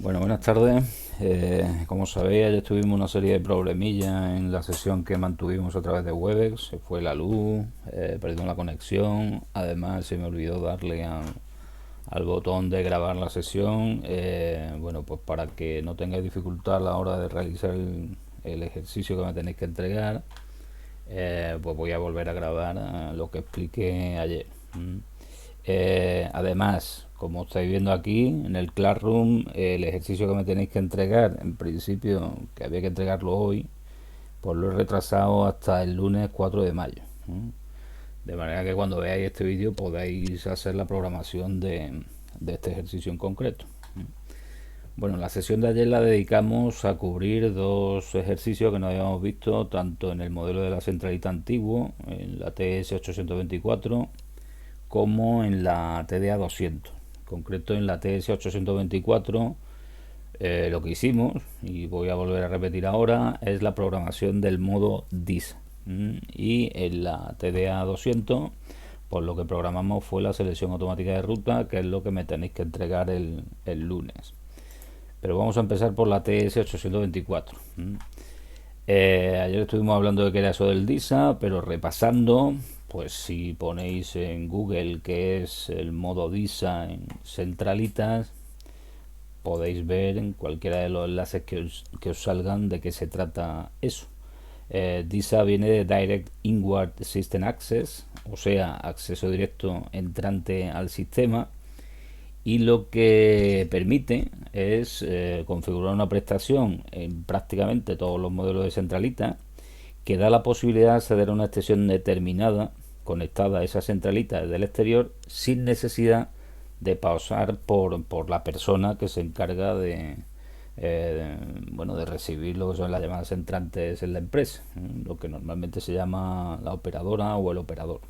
Bueno, buenas tardes. Como sabéis, ayer tuvimos una serie de problemillas en la sesión que mantuvimos a través de Webex. Se fue la luz, perdimos la conexión. Además, se me olvidó darle al botón de grabar la sesión. Bueno, pues para que no tengáis dificultad a la hora de realizar el ejercicio que me tenéis que entregar, pues voy a volver a grabar lo que expliqué ayer. Además, como estáis viendo aquí en el Classroom, el ejercicio que me tenéis que entregar, en principio que había que entregarlo hoy, pues lo he retrasado hasta el lunes 4 de mayo. De manera que cuando veáis este vídeo podáis hacer la programación de este ejercicio en concreto. Bueno, la sesión de ayer la dedicamos a cubrir dos ejercicios que no habíamos visto tanto en el modelo de la centralita antiguo, en la TS824, como en la TDA 200. En concreto en la TS824 lo que hicimos, y voy a volver a repetir ahora, es la programación del modo DISA. Y en la TDA 200 pues lo que programamos fue la selección automática de ruta, que es lo que me tenéis que entregar el lunes. Pero vamos a empezar por la TS824. Ayer estuvimos hablando de que era eso del DISA, pero repasando, pues si ponéis en Google qué es el modo DISA en centralitas, podéis ver en cualquiera de los enlaces que os salgan de qué se trata eso. DISA viene de Direct Inward System Access, o sea, acceso directo entrante al sistema, y lo que permite es configurar una prestación en prácticamente todos los modelos de centralita que da la posibilidad de acceder a una extensión determinada conectada a esa centralita desde el exterior sin necesidad de pasar por la persona que se encarga bueno, de recibir lo que son las llamadas entrantes en la empresa, lo que normalmente se llama la operadora o el operador.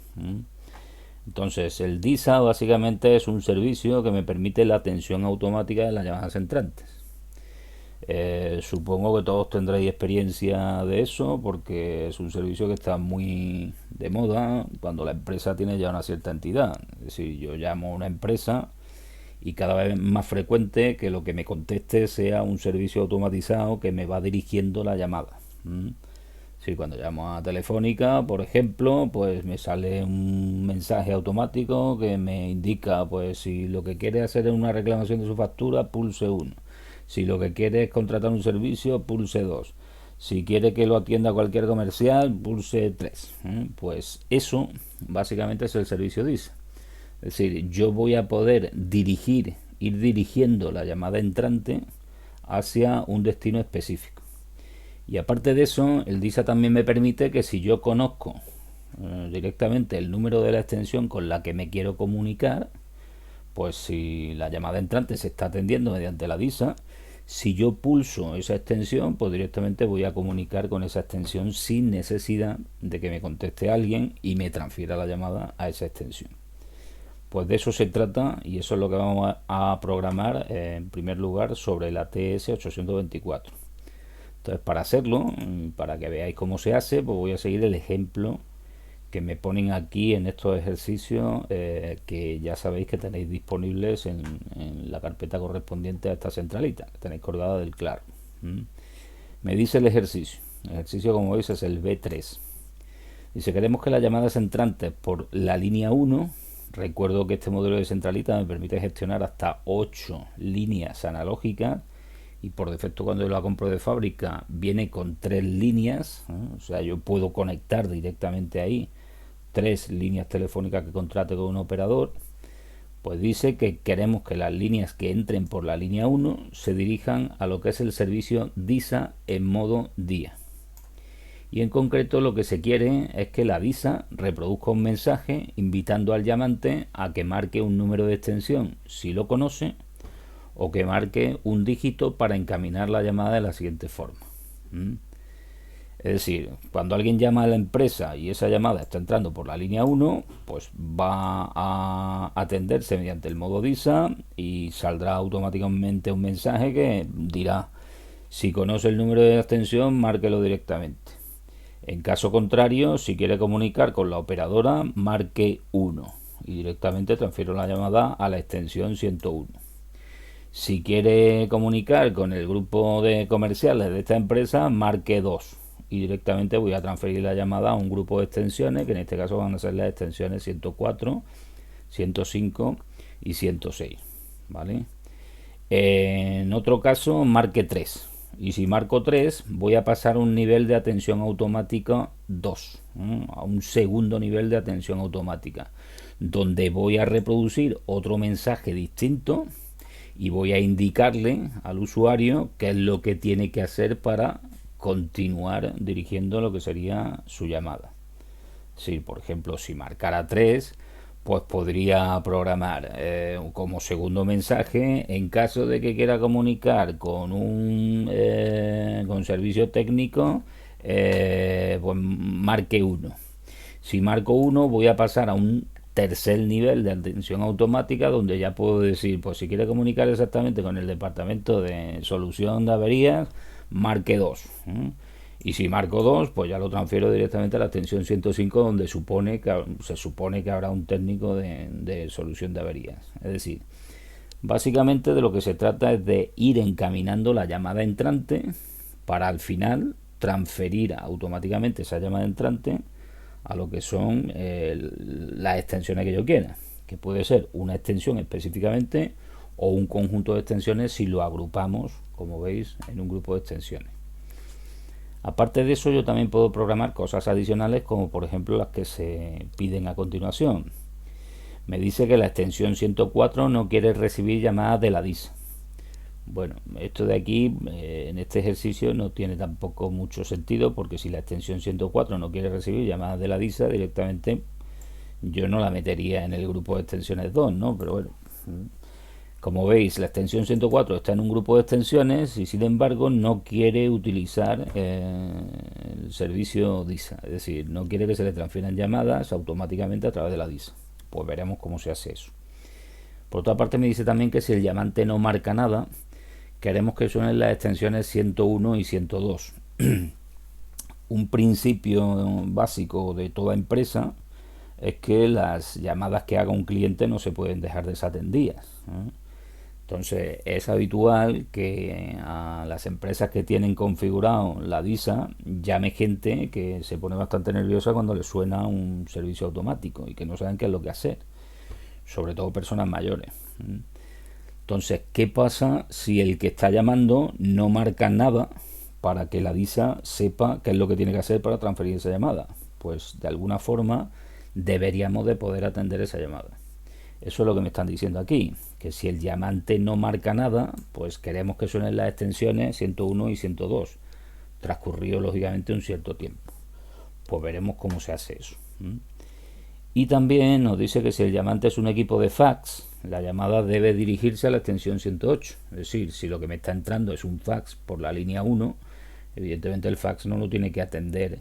Entonces, el DISA básicamente es un servicio que me permite la atención automática de las llamadas entrantes. Supongo que todos tendréis experiencia de eso porque es un servicio que está muy de moda cuando la empresa tiene ya una cierta entidad. Es decir, yo llamo a una empresa y cada vez más frecuente que lo que me conteste sea un servicio automatizado que me va dirigiendo la llamada. Sí, cuando llamo a Telefónica, por ejemplo, pues me sale un mensaje automático que me indica, pues si lo que quiere hacer es una reclamación de su factura, pulse 1. Si lo que quiere es contratar un servicio, pulse 2. Si quiere que lo atienda cualquier comercial, pulse 3. Pues eso básicamente es el servicio DISA. Es decir, yo voy a poder ir dirigiendo la llamada entrante hacia un destino específico. Y aparte de eso, el DISA también me permite que si yo conozco directamente el número de la extensión con la que me quiero comunicar, pues si la llamada entrante se está atendiendo mediante la DISA, si yo pulso esa extensión, pues directamente voy a comunicar con esa extensión sin necesidad de que me conteste alguien y me transfiera la llamada a esa extensión. Pues de eso se trata y eso es lo que vamos a programar en primer lugar sobre la TS824. Entonces, para hacerlo, para que veáis cómo se hace, pues voy a seguir el ejemplo que me ponen aquí en estos ejercicios que ya sabéis que tenéis disponibles en la carpeta correspondiente a esta centralita que tenéis colgada del Claro. Me dice el ejercicio. El ejercicio, como veis, es el B3. Dice, queremos que las llamadas entrantes por la línea 1, recuerdo que este modelo de centralita me permite gestionar hasta 8 líneas analógicas, y por defecto cuando yo la compro de fábrica viene con 3 líneas, o sea, yo puedo conectar directamente ahí 3 líneas telefónicas que contrate con un operador. Pues dice que queremos que las líneas que entren por la línea 1 se dirijan a lo que es el servicio DISA en modo día. Y en concreto lo que se quiere es que la DISA reproduzca un mensaje invitando al llamante a que marque un número de extensión si lo conoce, o que marque un dígito para encaminar la llamada de la siguiente forma. Es decir, cuando alguien llama a la empresa y esa llamada está entrando por la línea 1, pues va a atenderse mediante el modo DISA y saldrá automáticamente un mensaje que dirá, si conoce el número de extensión, márquelo directamente. En caso contrario, si quiere comunicar con la operadora, marque 1 y directamente transfiero la llamada a la extensión 101. Si quiere comunicar con el grupo de comerciales de esta empresa, marque 2 y directamente voy a transferir la llamada a un grupo de extensiones, que en este caso van a ser las extensiones 104, 105 y 106, ¿vale? En otro caso, marque 3. Y si marco 3, voy a pasar a un nivel de atención automática 2, a un segundo nivel de atención automática, donde voy a reproducir otro mensaje distinto y voy a indicarle al usuario qué es lo que tiene que hacer para continuar dirigiendo lo que sería su llamada. Si, por ejemplo, si marcara 3, pues podría programar como segundo mensaje, en caso de que quiera comunicar con un con servicio técnico, pues marque 1. Si marco 1, voy a pasar a un tercer nivel de atención automática, donde ya puedo decir, pues si quiere comunicar exactamente con el departamento de solución de averías, marque 2. Y si marco 2, pues ya lo transfiero directamente a la extensión 105, donde se supone que habrá un técnico de solución de averías. Es decir, básicamente de lo que se trata es de ir encaminando la llamada entrante para al final transferir automáticamente esa llamada entrante a lo que son las extensiones que yo quiera, que puede ser una extensión específicamente o un conjunto de extensiones si lo agrupamos, como veis, en un grupo de extensiones. Aparte de eso, yo también puedo programar cosas adicionales, como por ejemplo las que se piden a continuación. Me dice que la extensión 104 no quiere recibir llamadas de la DISA. Bueno, esto de aquí en este ejercicio no tiene tampoco mucho sentido, porque si la extensión 104 no quiere recibir llamadas de la DISA, directamente yo no la metería en el grupo de extensiones 2, ¿no? Pero bueno, como veis, la extensión 104 está en un grupo de extensiones y sin embargo no quiere utilizar el servicio DISA, es decir, no quiere que se le transfieran llamadas automáticamente a través de la DISA. Pues veremos cómo se hace eso. Por otra parte, me dice también que si el llamante no marca nada, queremos que suenen las extensiones 101 y 102. Un principio básico de toda empresa es que las llamadas que haga un cliente no se pueden dejar desatendidas. Entonces es habitual que a las empresas que tienen configurado la DISA llame gente que se pone bastante nerviosa cuando le suena un servicio automático y que no saben qué es lo que hacer, sobre todo personas mayores. Entonces, ¿qué pasa si el que está llamando no marca nada para que la DISA sepa qué es lo que tiene que hacer para transferir esa llamada? Pues de alguna forma deberíamos de poder atender esa llamada. Eso es lo que me están diciendo aquí, que si el llamante no marca nada, pues queremos que suenen las extensiones 101 y 102, transcurrido lógicamente un cierto tiempo. Pues veremos cómo se hace eso. Y también nos dice que si el llamante es un equipo de fax, la llamada debe dirigirse a la extensión 108. Es decir, si lo que me está entrando es un fax por la línea 1, evidentemente el fax no lo tiene que atender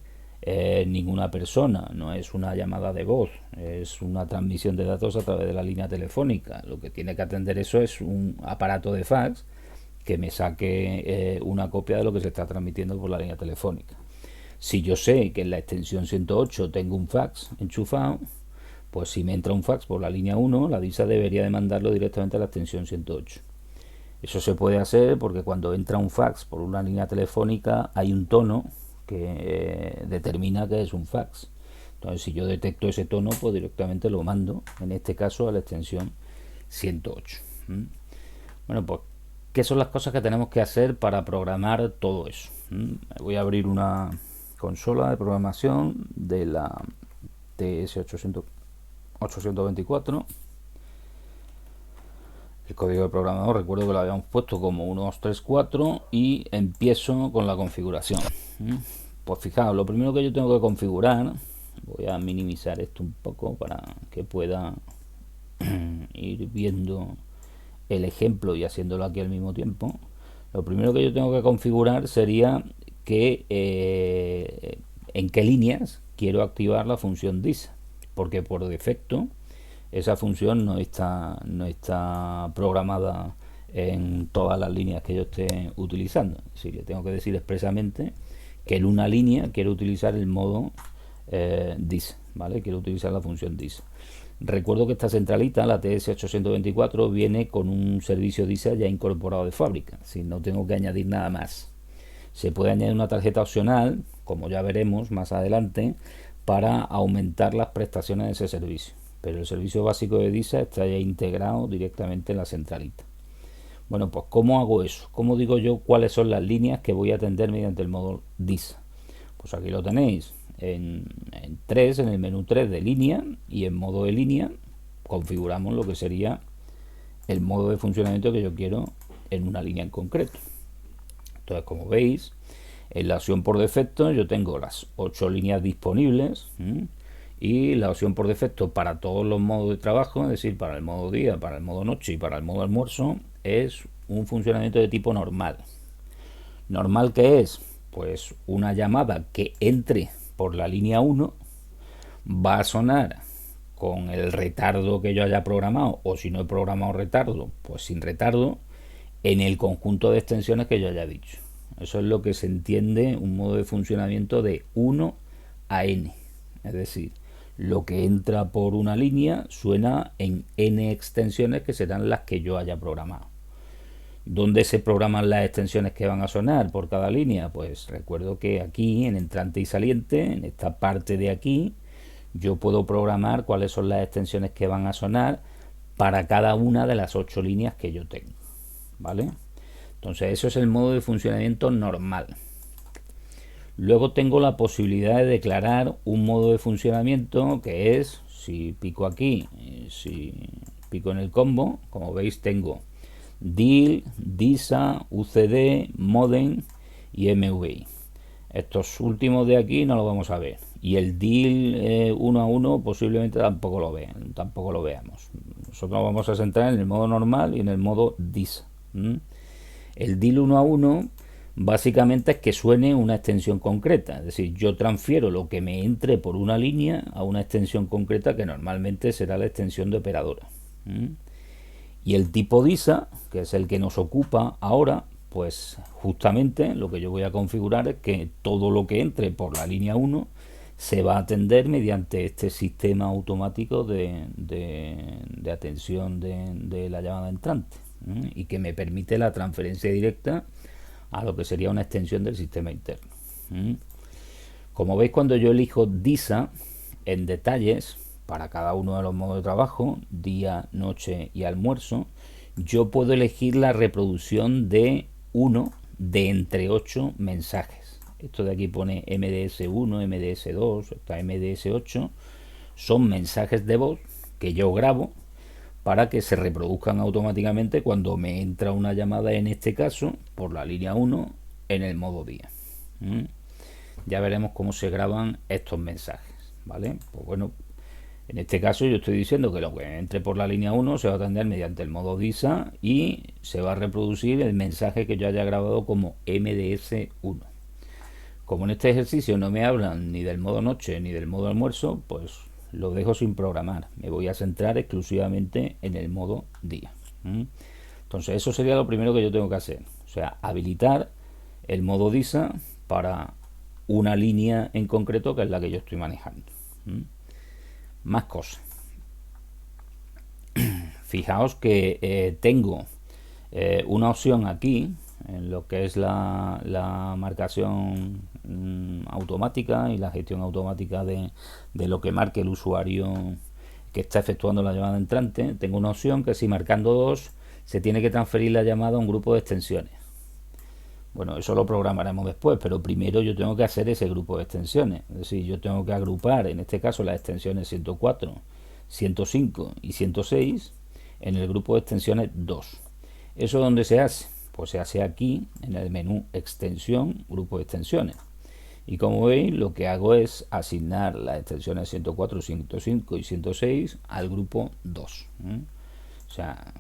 ninguna persona, no es una llamada de voz, es una transmisión de datos a través de la línea telefónica. Lo que tiene que atender eso es un aparato de fax que me saque una copia de lo que se está transmitiendo por la línea telefónica. Si yo sé que en la extensión 108 tengo un fax enchufado, pues si me entra un fax por la línea 1, la DISA debería de mandarlo directamente a la extensión 108. Eso se puede hacer porque cuando entra un fax por una línea telefónica hay un tono que determina que es un fax. Entonces, si yo detecto ese tono, pues directamente lo mando, en este caso, a la extensión 108. Bueno, pues, ¿qué son las cosas que tenemos que hacer para programar todo eso? Voy a abrir una consola de programación de la TS824. El código de programador, recuerdo que lo habíamos puesto como 1234 y empiezo con la configuración. Pues fijaos, lo primero que yo tengo que configurar, voy a minimizar esto un poco para que pueda ir viendo el ejemplo y haciéndolo aquí al mismo tiempo. Lo primero que yo tengo que configurar sería que en qué líneas quiero activar la función DISA, porque por defecto esa función no está programada en todas las líneas que yo esté utilizando. Es decir, le tengo que decir expresamente que en una línea quiero utilizar el modo DISA, ¿vale? Quiero utilizar la función DISA. Recuerdo que esta centralita, la TS824, viene con un servicio DISA ya incorporado de fábrica, si no tengo que añadir nada más. Se puede añadir una tarjeta opcional, como ya veremos más adelante, para aumentar las prestaciones de ese servicio, pero el servicio básico de DISA está ya integrado directamente en la centralita. Bueno, pues ¿cómo hago eso? ¿Cómo digo yo cuáles son las líneas que voy a atender mediante el modo DISA? Pues aquí lo tenéis en 3, en el menú 3 de línea, y en modo de línea configuramos lo que sería el modo de funcionamiento que yo quiero en una línea en concreto. Entonces, como veis, en la opción por defecto yo tengo las 8 líneas disponibles, y la opción por defecto para todos los modos de trabajo, es decir, para el modo día, para el modo noche y para el modo almuerzo, es un funcionamiento de tipo normal. ¿Normal qué es? Pues una llamada que entre por la línea 1 va a sonar con el retardo que yo haya programado, o si no he programado retardo, pues sin retardo, en el conjunto de extensiones que yo haya dicho. Eso es lo que se entiende un modo de funcionamiento de 1 a n. Es decir, lo que entra por una línea suena en n extensiones que serán las que yo haya programado. ¿Dónde se programan las extensiones que van a sonar por cada línea? Pues recuerdo que aquí, en entrante y saliente, en esta parte de aquí, yo puedo programar cuáles son las extensiones que van a sonar para cada una de las 8 líneas que yo tengo, ¿vale? Entonces eso es el modo de funcionamiento normal. Luego tengo la posibilidad de declarar un modo de funcionamiento que es, si pico aquí, si pico en el combo, como veis tengo DIL, DISA, UCD, modem y MVI. Estos últimos de aquí no lo vamos a ver, y el DIL 1 a 1 posiblemente tampoco lo veamos. Nosotros vamos a centrar en el modo normal y en el modo DISA. El DIL 1 a 1 básicamente es que suene una extensión concreta, es decir, yo transfiero lo que me entre por una línea a una extensión concreta que normalmente será la extensión de operadora. Y el tipo DISA, que es el que nos ocupa ahora, pues justamente lo que yo voy a configurar es que todo lo que entre por la línea 1 se va a atender mediante este sistema automático de atención de la llamada entrante, y que me permite la transferencia directa a lo que sería una extensión del sistema interno. Como veis, cuando yo elijo DISA en detalles para cada uno de los modos de trabajo, día, noche y almuerzo, yo puedo elegir la reproducción de uno de entre 8 mensajes. Esto de aquí pone MDS1, MDS2, hasta MDS8, son mensajes de voz que yo grabo para que se reproduzcan automáticamente cuando me entra una llamada, en este caso por la línea 1 en el modo día. Ya veremos cómo se graban estos mensajes, ¿vale? Pues bueno, en este caso yo estoy diciendo que lo que entre por la línea 1 se va a atender mediante el modo DISA y se va a reproducir el mensaje que yo haya grabado como MDS1. Como en este ejercicio no me hablan ni del modo noche ni del modo almuerzo, pues lo dejo sin programar. Me voy a centrar exclusivamente en el modo día. Entonces eso sería lo primero que yo tengo que hacer. O sea, habilitar el modo DISA para una línea en concreto, que es la que yo estoy manejando. Más cosas. Fijaos que tengo una opción aquí en lo que es la marcación automática y la gestión automática de lo que marque el usuario que está efectuando la llamada entrante. Tengo una opción que, si marcando 2, se tiene que transferir la llamada a un grupo de extensiones. Bueno, eso lo programaremos después, pero primero yo tengo que hacer ese grupo de extensiones. Es decir, yo tengo que agrupar, en este caso, las extensiones 104, 105 y 106 en el grupo de extensiones 2. ¿Eso dónde se hace? Pues se hace aquí en el menú extensión, grupo de extensiones. Y como veis, lo que hago es asignar las extensiones 104, 105 y 106 al grupo 2. O sea,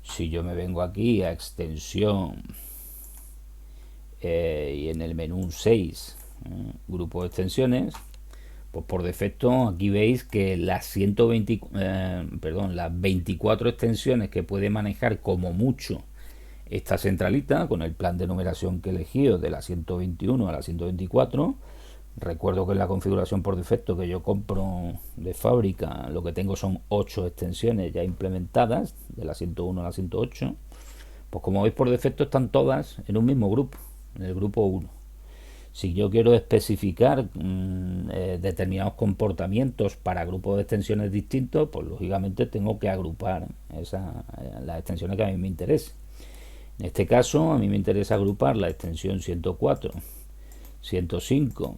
si yo me vengo aquí a extensión y en el menú 6, grupo de extensiones, pues por defecto aquí veis que las 24 extensiones que puede manejar como mucho esta centralita, con el plan de numeración que he elegido de la 121 a la 124, Recuerdo que en la configuración por defecto que yo compro de fábrica, lo que tengo son 8 extensiones ya implementadas, de la 101 a la 108. Pues como veis, por defecto están todas en un mismo grupo, en el grupo 1. Si yo quiero especificar determinados comportamientos para grupos de extensiones distintos, pues lógicamente tengo que agrupar las extensiones que a mí me interesen. En este caso, a mí me interesa agrupar la extensión 104, 105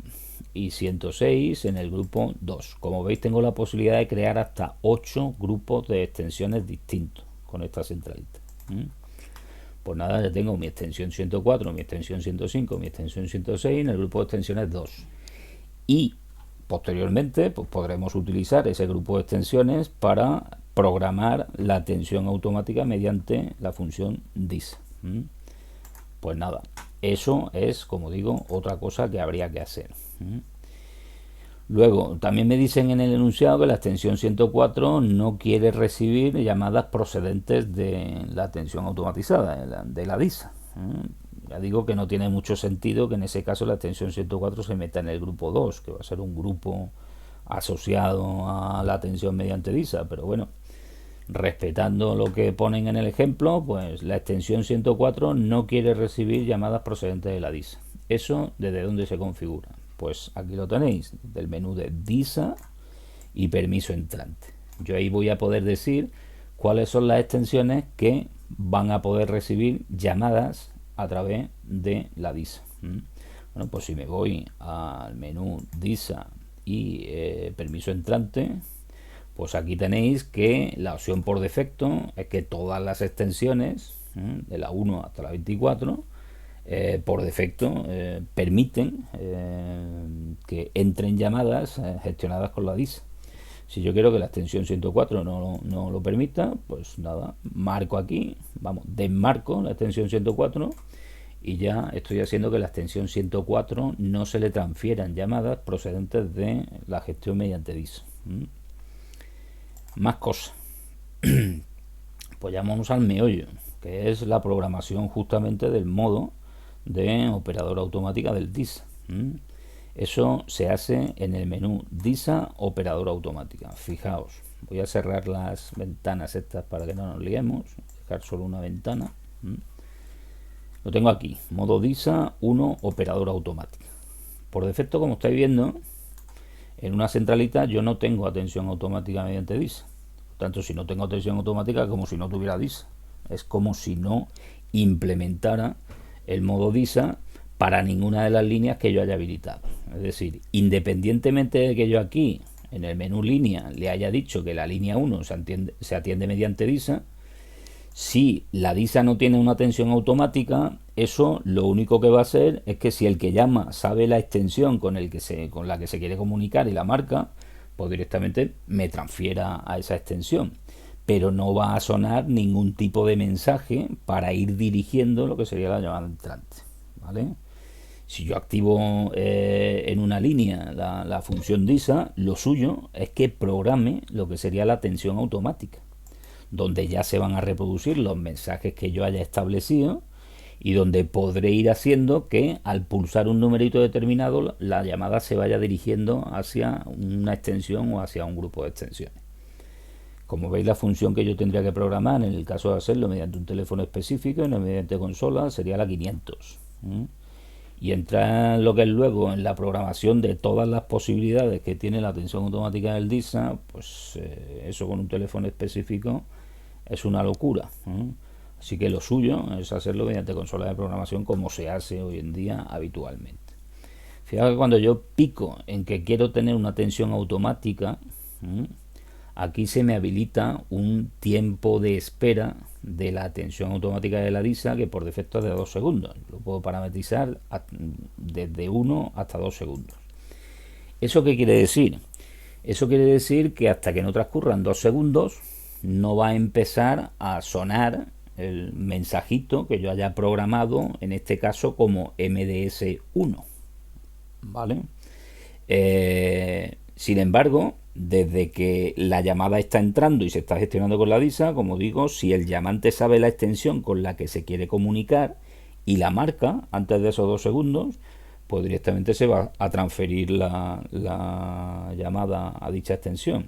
y 106 en el grupo 2. Como veis, tengo la posibilidad de crear hasta 8 grupos de extensiones distintos con esta centralita. Pues nada, ya tengo mi extensión 104, mi extensión 105, mi extensión 106 en el grupo de extensiones 2. Y posteriormente pues podremos utilizar ese grupo de extensiones para programar la atención automática mediante la función DIS. Pues nada, eso es, como digo, otra cosa que habría que hacer. Luego, también me dicen en el enunciado que la extensión 104 no quiere recibir llamadas procedentes de la atención automatizada, de la DISA. Ya digo que no tiene mucho sentido que en ese caso la extensión 104 se meta en el grupo 2, que va a ser un grupo asociado a la atención mediante DISA, pero bueno, respetando lo que ponen en el ejemplo, pues la extensión 104 no quiere recibir llamadas procedentes de la DISA. ¿Eso desde dónde se configura? Pues aquí lo tenéis, del menú de DISA y permiso entrante. Yo ahí voy a poder decir cuáles son las extensiones que van a poder recibir llamadas a través de la DISA. Bueno, pues si me voy al menú DISA y permiso entrante, pues aquí tenéis que la opción por defecto es que todas las extensiones, de la 1 hasta la 24, por defecto permiten que entren llamadas gestionadas con la DISA. Si yo quiero que la extensión 104 no lo permita, pues nada, marco aquí, desmarco la extensión 104 y ya estoy haciendo que la extensión 104 no se le transfieran llamadas procedentes de la gestión mediante DISA. Más cosas. Pues ya vamos al meollo, que es la programación justamente del modo de operadora automática del DISA. Eso se hace en el menú DISA operadora automática. Fijaos, voy a cerrar las ventanas estas para que no nos liemos, dejar solo una ventana. Lo tengo aquí, modo DISA 1 operadora automática. Por defecto, como estáis viendo, en una centralita yo no tengo atención automática mediante DISA. Por tanto, si no tengo atención automática, es como si no tuviera DISA. Es como si no implementara el modo DISA para ninguna de las líneas que yo haya habilitado. Es decir, independientemente de que yo aquí en el menú línea le haya dicho que la línea 1 se atiende mediante DISA, si la DISA no tiene una atención automática, eso lo único que va a hacer es que si el que llama sabe la extensión con la que se quiere comunicar y la marca, pues directamente me transfiera a esa extensión. Pero no va a sonar ningún tipo de mensaje para ir dirigiendo lo que sería la llamada entrante, ¿vale? Si yo activo en una línea la función DISA, lo suyo es que programe lo que sería la atención automática, donde ya se van a reproducir los mensajes que yo haya establecido y donde podré ir haciendo que al pulsar un numerito determinado la llamada se vaya dirigiendo hacia una extensión o hacia un grupo de extensiones. Como veis, la función que yo tendría que programar en el caso de hacerlo mediante un teléfono específico y no mediante consola sería la 500. Y entrar lo que es luego en la programación de todas las posibilidades que tiene la atención automática del DISA, pues eso con un teléfono específico es una locura. Así que lo suyo es hacerlo mediante consola de programación como se hace hoy en día habitualmente. Fijaos que cuando yo pico en que quiero tener una atención automática, aquí se me habilita un tiempo de espera de la atención automática de la DISA que por defecto es de 2 segundos. Lo puedo parametrizar desde 1 hasta 2 segundos. ¿Eso qué quiere decir? Eso quiere decir que hasta que no transcurran 2 segundos no va a empezar a sonar el mensajito que yo haya programado, en este caso como MDS1. ¿Vale? Sin embargo, desde que la llamada está entrando y se está gestionando con la DISA, como digo, si el llamante sabe la extensión con la que se quiere comunicar y la marca antes de esos 2 segundos, pues directamente se va a transferir la llamada a dicha extensión.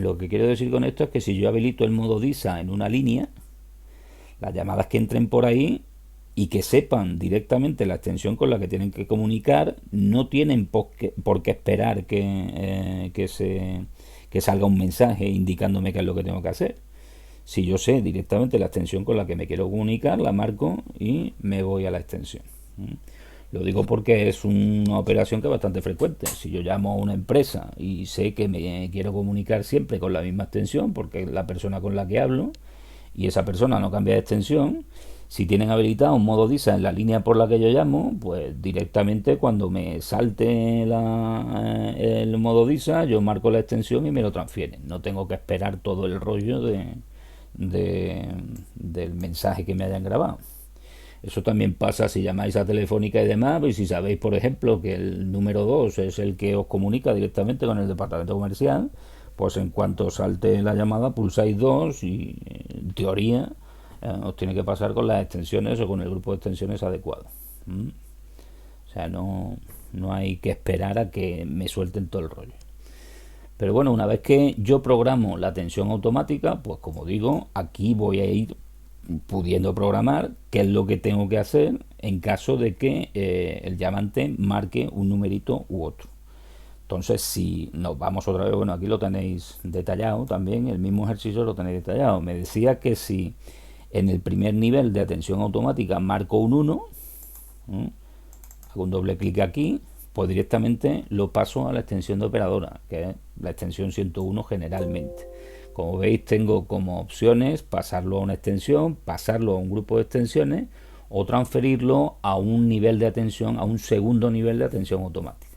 Lo que quiero decir con esto es que si yo habilito el modo DISA en una línea, las llamadas que entren por ahí y que sepan directamente la extensión con la que tienen que comunicar, no tienen por qué esperar que salga un mensaje indicándome qué es lo que tengo que hacer. Si yo sé directamente la extensión con la que me quiero comunicar, la marco y me voy a la extensión. Lo digo porque es una operación que es bastante frecuente. Si yo llamo a una empresa y sé que me quiero comunicar siempre con la misma extensión, porque es la persona con la que hablo, y esa persona no cambia de extensión, si tienen habilitado un modo DISA en la línea por la que yo llamo, pues directamente cuando me salte el modo DISA, yo marco la extensión y me lo transfieren. No tengo que esperar todo el rollo del mensaje que me hayan grabado. Eso también pasa si llamáis a Telefónica y demás, y si sabéis, por ejemplo, que el número 2 es el que os comunica directamente con el departamento comercial, pues en cuanto salte la llamada pulsáis 2 y en teoría os tiene que pasar con las extensiones o con el grupo de extensiones adecuado. O sea, no hay que esperar a que me suelten todo el rollo. Pero bueno, una vez que yo programo la atención automática, pues como digo, aquí voy a ir pudiendo programar qué es lo que tengo que hacer en caso de que el llamante marque un numerito u otro. Entonces, si nos vamos otra vez, bueno, aquí lo tenéis detallado también, el mismo ejercicio lo tenéis detallado. Me decía que si en el primer nivel de atención automática marco un 1, hago un doble clic aquí, pues directamente lo paso a la extensión de operadora, que es la extensión 101 generalmente. Como veis, tengo como opciones pasarlo a una extensión, pasarlo a un grupo de extensiones o transferirlo a un nivel de atención, a un segundo nivel de atención automática.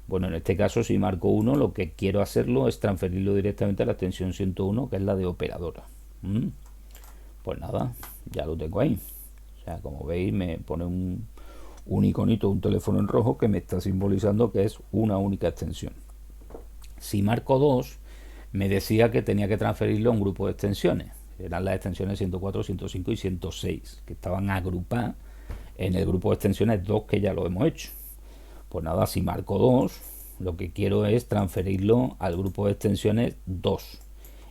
Bueno, en este caso, si marco 1, lo que quiero hacerlo es transferirlo directamente a la extensión 101, que es la de operadora. Pues nada, ya lo tengo ahí. O sea, como veis, me pone un iconito, un teléfono en rojo que me está simbolizando que es una única extensión. Si marco 2, me decía que tenía que transferirlo a un grupo de extensiones. Eran las extensiones 104, 105 y 106, que estaban agrupadas en el grupo de extensiones 2, que ya lo hemos hecho. Pues nada, si marco 2, lo que quiero es transferirlo al grupo de extensiones 2.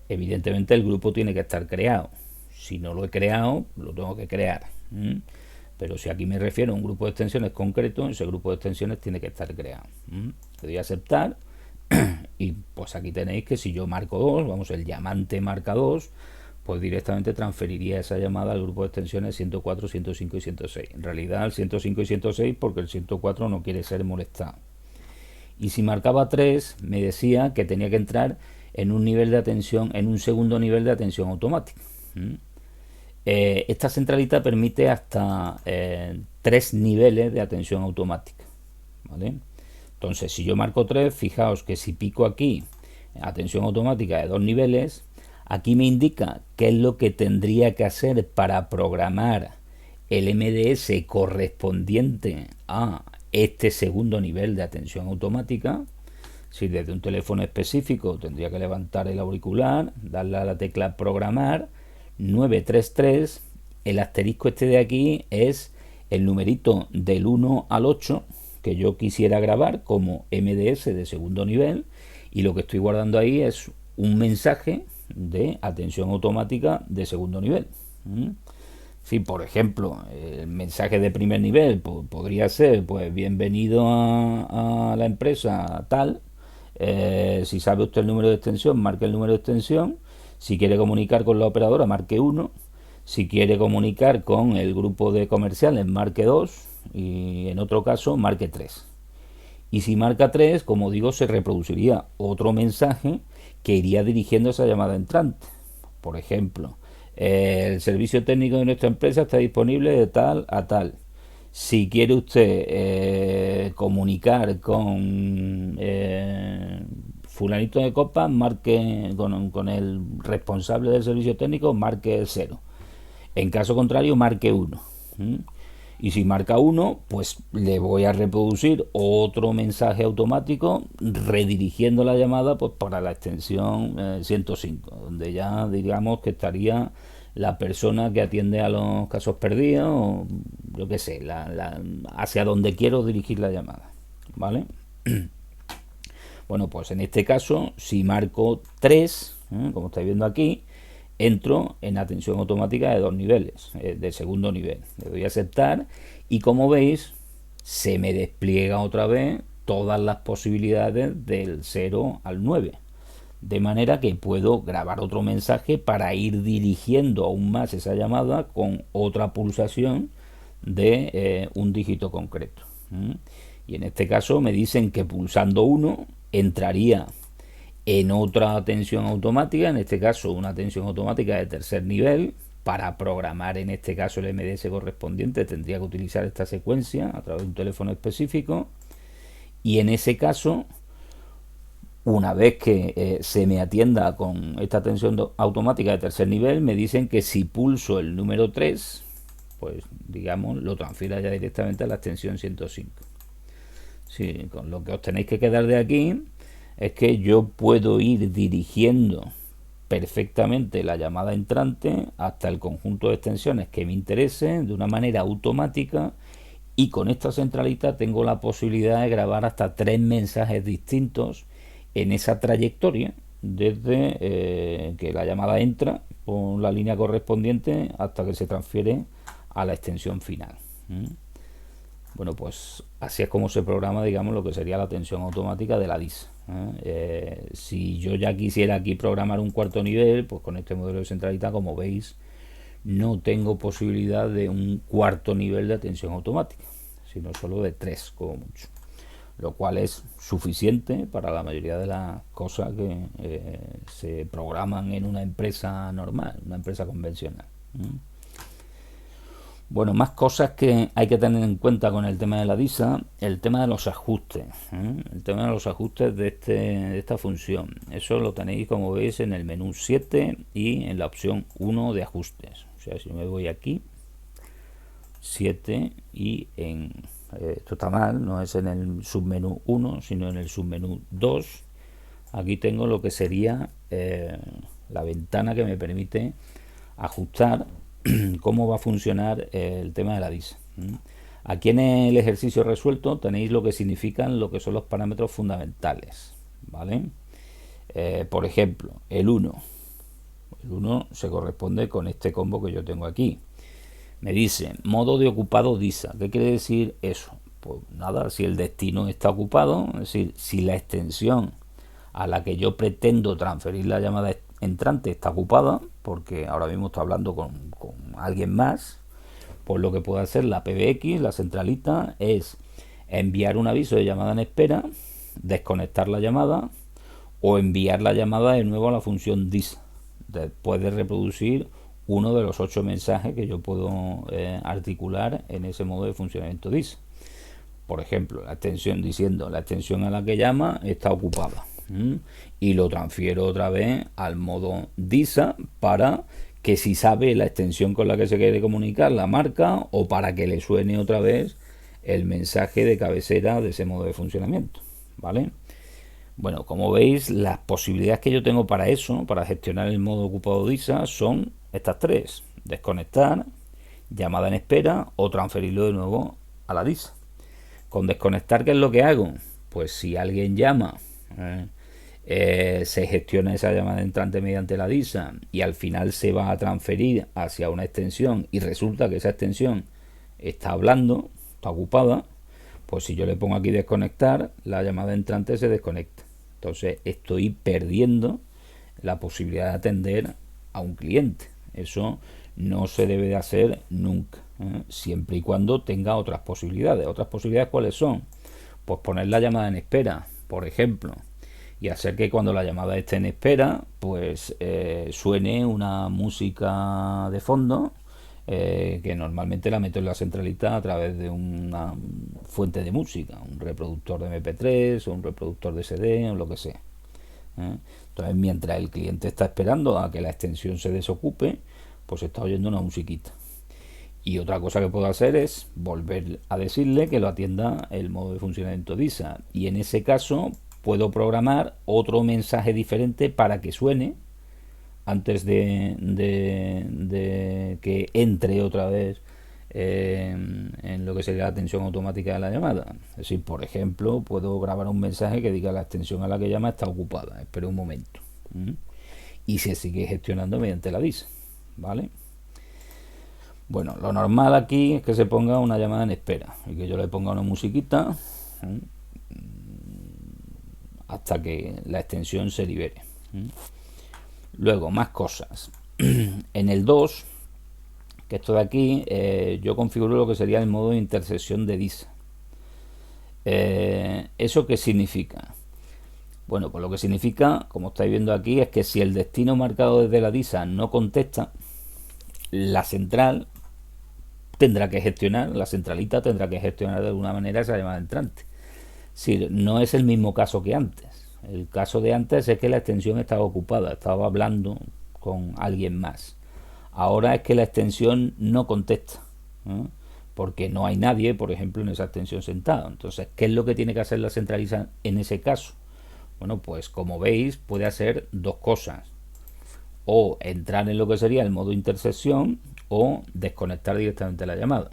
Evidentemente el grupo tiene que estar creado. Si no lo he creado, lo tengo que crear. Pero si aquí me refiero a un grupo de extensiones concreto, ese grupo de extensiones tiene que estar creado. Le doy a aceptar y pues aquí tenéis que si yo marco 2, vamos, el llamante marca 2, pues directamente transferiría esa llamada al grupo de extensiones 104, 105 y 106. En realidad el 105 y 106 porque el 104 no quiere ser molestado. Y si marcaba 3, me decía que tenía que entrar en un nivel de atención, en un segundo nivel de atención automática. Esta centralita permite hasta 3 niveles de atención automática, ¿vale? Entonces, si yo marco 3, fijaos que si pico aquí, atención automática de 2 niveles, aquí me indica qué es lo que tendría que hacer para programar el MDS correspondiente a este segundo nivel de atención automática. Si desde un teléfono específico tendría que levantar el auricular, darle a la tecla programar, 933, el asterisco este de aquí es el numerito del 1 al 8 que yo quisiera grabar como MDS de segundo nivel, y lo que estoy guardando ahí es un mensaje de atención automática de segundo nivel. Si por ejemplo el mensaje de primer nivel podría ser pues bienvenido a la empresa tal, si sabe usted el número de extensión, marque el número de extensión. Si quiere comunicar con la operadora, marque 1. Si quiere comunicar con el grupo de comerciales, marque 2. Y en otro caso, marque 3. Y si marca 3, como digo, se reproduciría otro mensaje que iría dirigiendo esa llamada entrante. Por ejemplo, el servicio técnico de nuestra empresa está disponible de tal a tal. Si quiere usted comunicar con fulanito de copa, marque con el responsable del servicio técnico, marque 0. En caso contrario, marque 1. Y si marca 1, pues le voy a reproducir otro mensaje automático redirigiendo la llamada pues para la extensión 105, donde ya digamos que estaría la persona que atiende a los casos perdidos, yo qué sé, hacia donde quiero dirigir la llamada, ¿vale? Bueno, pues en este caso, si marco 3, como estáis viendo aquí, entro en atención automática de 2 niveles, de segundo nivel. Le doy a aceptar y como veis, se me despliega otra vez todas las posibilidades del 0 al 9. De manera que puedo grabar otro mensaje para ir dirigiendo aún más esa llamada con otra pulsación de un dígito concreto. Y en este caso me dicen que pulsando 1 entraría en otra atención automática, en este caso una atención automática de tercer nivel. Para programar en este caso el MDS correspondiente tendría que utilizar esta secuencia a través de un teléfono específico, y en ese caso, una vez que se me atienda con esta atención automática de tercer nivel, me dicen que si pulso el número 3, pues digamos lo transfiera ya directamente a la extensión 105. Sí, con lo que os tenéis que quedar de aquí es que yo puedo ir dirigiendo perfectamente la llamada entrante hasta el conjunto de extensiones que me interese de una manera automática, y con esta centralita tengo la posibilidad de grabar hasta 3 mensajes distintos en esa trayectoria desde que la llamada entra por la línea correspondiente hasta que se transfiere a la extensión final. Bueno, pues así es como se programa, digamos, lo que sería la atención automática de la DIS. Si yo ya quisiera aquí programar un cuarto nivel, pues con este modelo de centralita, como veis, no tengo posibilidad de un cuarto nivel de atención automática, sino solo de 3 como mucho, lo cual es suficiente para la mayoría de las cosas que se programan en una empresa normal, una empresa convencional. Bueno, más cosas que hay que tener en cuenta con el tema de la DISA: el tema de los ajustes, el tema de los ajustes de esta función. Eso lo tenéis, como veis, en el menú 7 y en la opción 1 de ajustes. O sea, si me voy aquí, 7, y en esto está mal, no es en el submenú 1, sino en el submenú 2. Aquí tengo lo que sería la ventana que me permite ajustar cómo va a funcionar el tema de la DIS. Aquí en el ejercicio resuelto tenéis lo que significan lo que son los parámetros fundamentales, ¿vale? Por ejemplo, el 1 se corresponde con este combo que yo tengo aquí. Me dice modo de ocupado DISA. ¿Qué quiere decir eso? Pues nada, si el destino está ocupado, es decir, si la extensión a la que yo pretendo transferir la llamada entrante está ocupada, porque ahora mismo está hablando con alguien más, pues lo que puede hacer la PBX, la centralita, es enviar un aviso de llamada en espera, desconectar la llamada o enviar la llamada de nuevo a la función DISA, después de reproducir uno de los 8 mensajes que yo puedo articular en ese modo de funcionamiento DISA. Por ejemplo, la extensión diciendo la extensión a la que llama está ocupada, y lo transfiero otra vez al modo DISA para que, si sabe la extensión con la que se quiere comunicar, la marca, o para que le suene otra vez el mensaje de cabecera de ese modo de funcionamiento, ¿vale? Bueno, como veis, las posibilidades que yo tengo para eso, para gestionar el modo ocupado DISA, son estas 3: desconectar, llamada en espera o transferirlo de nuevo a la DISA. Con desconectar, ¿qué es lo que hago? Pues si alguien llama, se gestiona esa llamada entrante mediante la DISA y al final se va a transferir hacia una extensión y resulta que esa extensión está hablando, está ocupada, pues si yo le pongo aquí desconectar, la llamada entrante se desconecta. Entonces estoy perdiendo la posibilidad de atender a un cliente. Eso no se debe de hacer nunca, siempre y cuando tenga otras posibilidades. ¿Otras posibilidades cuáles son? Pues poner la llamada en espera, por ejemplo, y hacer que cuando la llamada esté en espera, pues suene una música de fondo, que normalmente la meto en la centralita a través de una fuente de música, un reproductor de MP3 o un reproductor de CD o lo que sea. Entonces, mientras el cliente está esperando a que la extensión se desocupe, pues está oyendo una musiquita. Y otra cosa que puedo hacer es volver a decirle que lo atienda el modo de funcionamiento DISA, y en ese caso puedo programar otro mensaje diferente para que suene antes de que entre otra vez en lo que sería la atención automática de la llamada. Es decir, por ejemplo, puedo grabar un mensaje que diga la extensión a la que llama está ocupada, espere un momento. Y se sigue gestionando mediante la DISA, ¿vale? Bueno, lo normal aquí es que se ponga una llamada en espera y que yo le ponga una musiquita hasta que la extensión se libere. Luego, más cosas. En el 2, que esto de aquí, yo configuro lo que sería el modo de intersección de DISA. ¿Eso qué significa? Bueno, pues lo que significa, como estáis viendo aquí, es que si el destino marcado desde la DISA no contesta, la central tendrá que gestionar, la centralita tendrá que gestionar de alguna manera esa llamada entrante. Sí, no es el mismo caso que antes. El caso de antes es que la extensión estaba ocupada, estaba hablando con alguien más. Ahora es que la extensión no contesta, ¿eh? Porque no hay nadie, por ejemplo, en esa extensión sentado. Entonces, ¿qué es lo que tiene que hacer la centralita en ese caso? Bueno, pues como veis, puede hacer dos cosas. O entrar en lo que sería el modo intersección o desconectar directamente la llamada.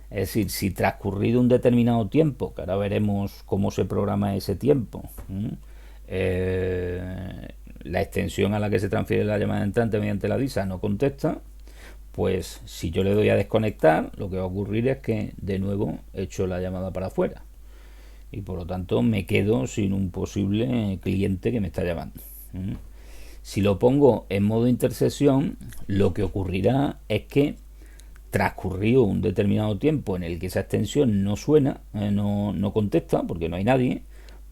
Es decir, si transcurrido un determinado tiempo, que ahora veremos cómo se programa ese tiempo, la extensión a la que se transfiere la llamada entrante mediante la DISA no contesta, pues si yo le doy a desconectar, lo que va a ocurrir es que de nuevo echo la llamada para afuera y por lo tanto me quedo sin un posible cliente que me está llamando. Si lo pongo en modo intersección, lo que ocurrirá es que transcurrido un determinado tiempo en el que esa extensión no suena, no contesta porque no hay nadie,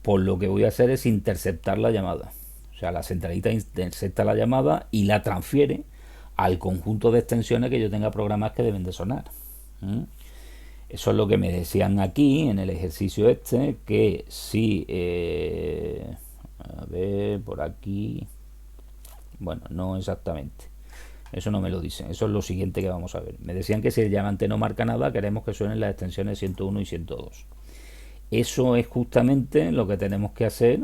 pues lo que voy a hacer es interceptar la llamada. O sea, la centralita intercepta la llamada y la transfiere al conjunto de extensiones que yo tenga programadas que deben de sonar. Eso es lo que me decían aquí en el ejercicio este, que si a ver, por aquí, bueno, no exactamente, eso no me lo dicen, eso es lo siguiente que vamos a ver. Me decían que si el llamante no marca nada, queremos que suenen las extensiones 101 y 102. Eso es justamente lo que tenemos que hacer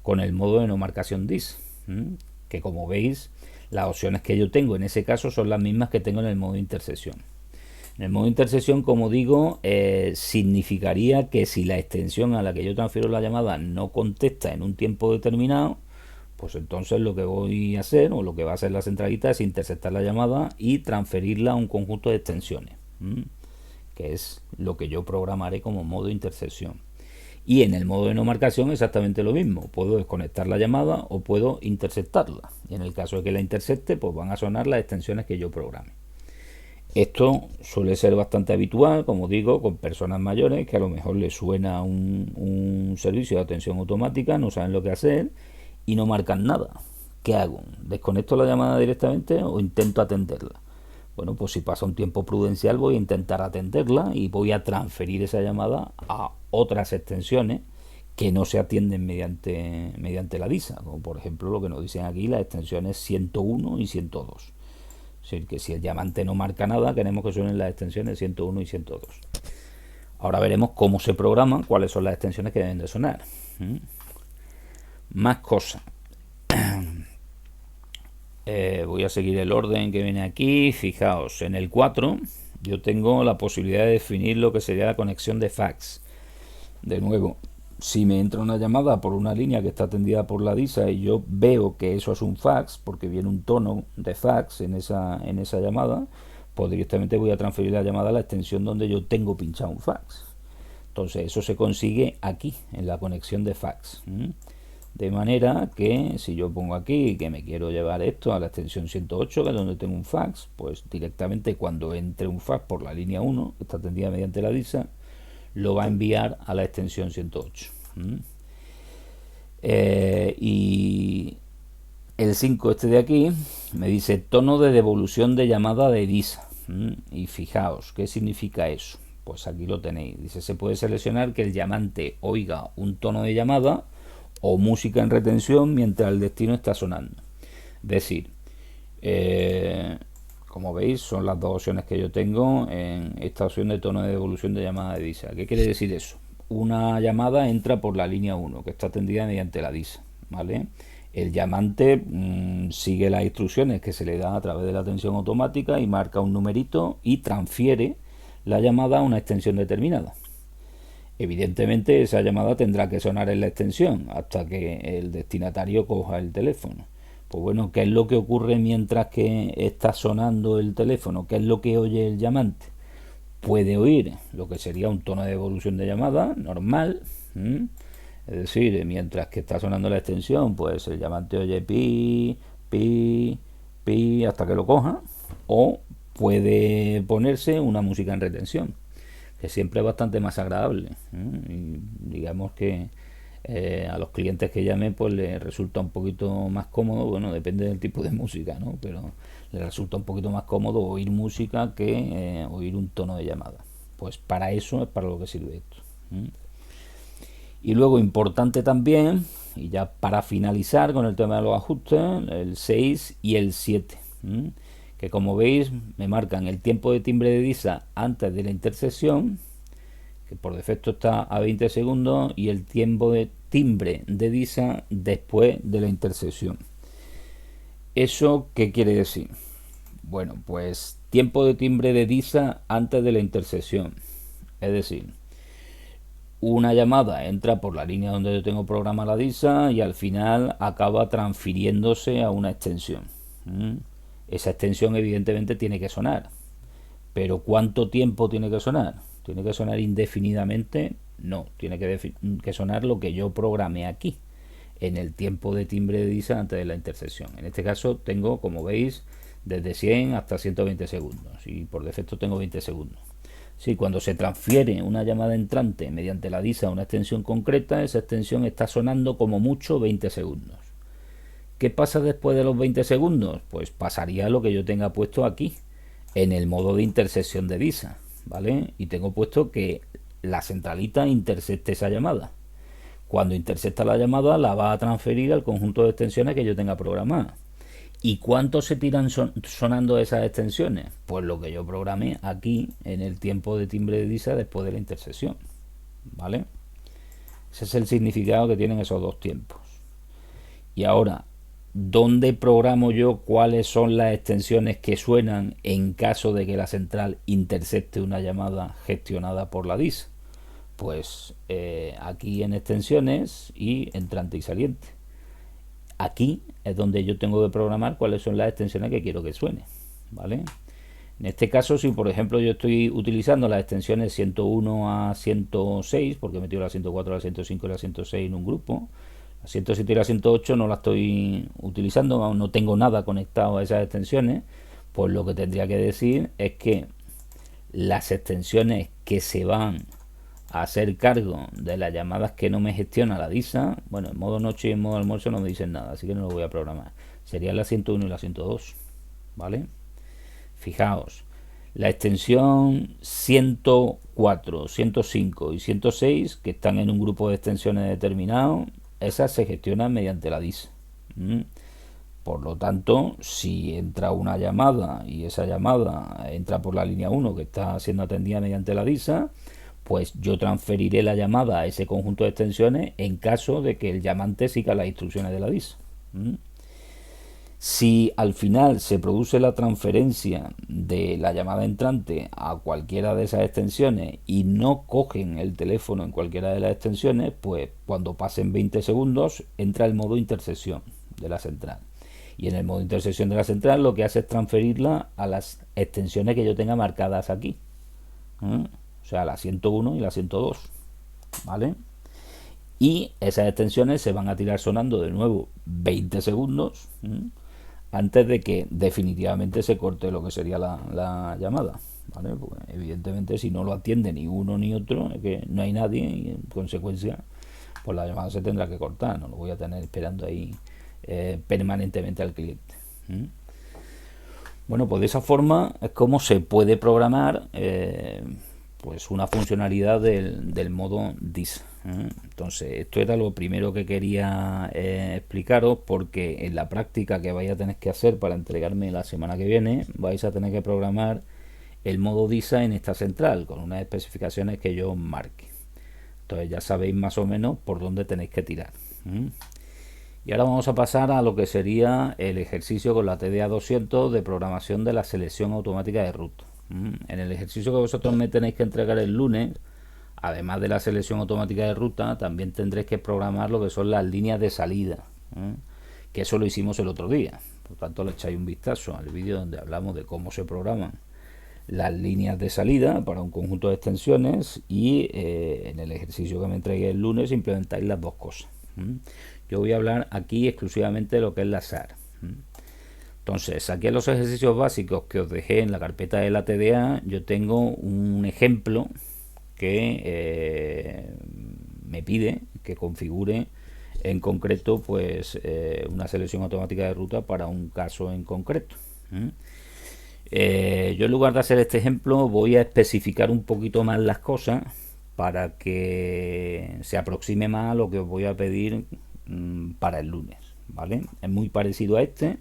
con el modo de no marcación DIS, que como veis, las opciones que yo tengo en ese caso son las mismas que tengo en el modo de intersección. En el modo de intersección, como digo, significaría que si la extensión a la que yo transfiero la llamada no contesta en un tiempo determinado, pues entonces lo que voy a hacer, o lo que va a hacer la centralita, es interceptar la llamada y transferirla a un conjunto de extensiones, que es lo que yo programaré como modo de intersección. Y en el modo de no marcación exactamente lo mismo. Puedo desconectar la llamada o puedo interceptarla. Y en el caso de que la intercepte, pues van a sonar las extensiones que yo programe. Esto suele ser bastante habitual, como digo, con personas mayores que a lo mejor les suena un servicio de atención automática, no saben lo que hacer y no marcan nada. ¿Qué hago? ¿Desconecto la llamada directamente o intento atenderla? Bueno, pues si pasa un tiempo prudencial voy a intentar atenderla y voy a transferir esa llamada a otras extensiones que no se atienden mediante la DISA, como por ejemplo lo que nos dicen aquí las extensiones 101 y 102. Es decir, que si el llamante no marca nada, queremos que suenen las extensiones 101 y 102. Ahora veremos cómo se programan, cuáles son las extensiones que deben de sonar. Más cosas. Voy a seguir el orden que viene aquí. Fijaos, en el 4 yo tengo la posibilidad de definir lo que sería la conexión de fax. De nuevo, si me entra una llamada por una línea que está atendida por la DISA y yo veo que eso es un fax, porque viene un tono de fax en esa llamada, pues directamente voy a transferir la llamada a la extensión donde yo tengo pinchado un fax. Entonces eso se consigue aquí, en la conexión de fax. De manera que si yo pongo aquí que me quiero llevar esto a la extensión 108, que es donde tengo un fax, pues directamente cuando entre un fax por la línea 1, que está atendida mediante la DISA, lo va a enviar a la extensión 108. Y el 5 este de aquí me dice tono de devolución de llamada de DISA. Y fijaos, ¿qué significa eso? Pues aquí lo tenéis. Dice, se puede seleccionar que el llamante oiga un tono de llamada o música en retención mientras el destino está sonando. Es decir, como veis, son las dos opciones que yo tengo en esta opción de tono de devolución de llamada de DISA. ¿Qué quiere decir eso? Una llamada entra por la línea 1, que está atendida mediante la DISA, ¿vale? El llamante sigue las instrucciones que se le da a través de la atención automática y marca un numerito y transfiere la llamada a una extensión determinada. Evidentemente esa llamada tendrá que sonar en la extensión hasta que el destinatario coja el teléfono. Pues bueno, ¿qué es lo que ocurre mientras que está sonando el teléfono? ¿Qué es lo que oye el llamante? Puede oír lo que sería un tono de evolución de llamada normal. Es decir, mientras que está sonando la extensión, pues el llamante oye pi, pi, pi hasta que lo coja. O puede ponerse una música en retención, que siempre es bastante más agradable. Y digamos que a los clientes que llamen pues les resulta un poquito más cómodo, bueno, depende del tipo de música, ¿no? Pero les resulta un poquito más cómodo oír música que oír un tono de llamada. Pues para eso es para lo que sirve esto. Y luego importante también, y ya para finalizar con el tema de los ajustes, el 6 y el 7, que como veis me marcan el tiempo de timbre de DISA antes de la intersección, que por defecto está a 20 segundos, y el tiempo de timbre de DISA después de la intersección. ¿Eso qué quiere decir? Bueno, pues tiempo de timbre de DISA antes de la intersección. Es decir, una llamada entra por la línea donde yo tengo programada la DISA y al final acaba transfiriéndose a una extensión. Esa extensión evidentemente tiene que sonar. ¿Pero cuánto tiempo tiene que sonar? ¿Tiene que sonar indefinidamente? No, tiene que sonar lo que yo programé aquí, en el tiempo de timbre de DISA antes de la intersección. En este caso tengo, como veis, desde 100 hasta 120 segundos y por defecto tengo 20 segundos. Si cuando se transfiere una llamada entrante mediante la DISA a una extensión concreta, esa extensión está sonando como mucho 20 segundos. ¿Qué pasa después de los 20 segundos? Pues pasaría lo que yo tenga puesto aquí, en el modo de intersección de DISA, ¿vale? Y tengo puesto que la centralita intersecte esa llamada. Cuando intersecta la llamada, la va a transferir al conjunto de extensiones que yo tenga programadas. ¿Y cuánto se tiran sonando esas extensiones? Pues lo que yo programé aquí en el tiempo de timbre de DISA después de la intersección, ¿vale? Ese es el significado que tienen esos dos tiempos. Y ahora, ¿dónde programo yo cuáles son las extensiones que suenan en caso de que la central intersecte una llamada gestionada por la DISA? Pues aquí en extensiones y entrante y saliente. Aquí es donde yo tengo que programar cuáles son las extensiones que quiero que suene, ¿vale? En este caso, si por ejemplo yo estoy utilizando las extensiones 101 a 106, porque he metido la 104, la 105 y la 106 en un grupo, la 107 y la 108 no la estoy utilizando, aún no tengo nada conectado a esas extensiones, pues lo que tendría que decir es que las extensiones que se van a hacer cargo de las llamadas que no me gestiona la DISA, bueno, en modo noche y en modo almuerzo no me dicen nada, así que no lo voy a programar. Serían la 101 y la 102, ¿vale? Fijaos, la extensión 104, 105 y 106, que están en un grupo de extensiones determinado, esas se gestionan mediante la DISA. Por lo tanto, si entra una llamada y esa llamada entra por la línea 1 que está siendo atendida mediante la DISA, pues yo transferiré la llamada a ese conjunto de extensiones en caso de que el llamante siga las instrucciones de la DISA. Si al final se produce la transferencia de la llamada entrante a cualquiera de esas extensiones y no cogen el teléfono en cualquiera de las extensiones, pues cuando pasen 20 segundos entra el modo intersección de la central. Y en el modo intersección de la central lo que hace es transferirla a las extensiones que yo tenga marcadas aquí. O sea, la 101 y la 102, ¿vale? Y esas extensiones se van a tirar sonando de nuevo 20 segundos antes de que definitivamente se corte lo que sería la llamada, ¿vale? Porque evidentemente si no lo atiende ni uno ni otro, es que no hay nadie y en consecuencia pues la llamada se tendrá que cortar, no lo voy a tener esperando ahí permanentemente al cliente. Bueno, pues de esa forma es como se puede programar pues una funcionalidad del modo DISA. Entonces, esto era lo primero que quería explicaros, porque en la práctica que vais a tener que hacer para entregarme la semana que viene, vais a tener que programar el modo DISA en esta central, con unas especificaciones que yo marque. Entonces ya sabéis más o menos por dónde tenéis que tirar. Y ahora vamos a pasar a lo que sería el ejercicio con la TDA 200 de programación de la selección automática de ruta. En el ejercicio que vosotros me tenéis que entregar el lunes, además de la selección automática de ruta, también tendréis que programar lo que son las líneas de salida, que eso lo hicimos el otro día. Por tanto, le echáis un vistazo al vídeo donde hablamos de cómo se programan las líneas de salida para un conjunto de extensiones y en el ejercicio que me entregué el lunes implementáis las dos cosas. Yo voy a hablar aquí exclusivamente de lo que es la SAR. Entonces, aquí en los ejercicios básicos que os dejé en la carpeta de la TDA, yo tengo un ejemplo que me pide que configure en concreto pues una selección automática de ruta para un caso en concreto. Yo en lugar de hacer este ejemplo voy a especificar un poquito más las cosas para que se aproxime más a lo que os voy a pedir para el lunes, ¿vale? Es muy parecido a este,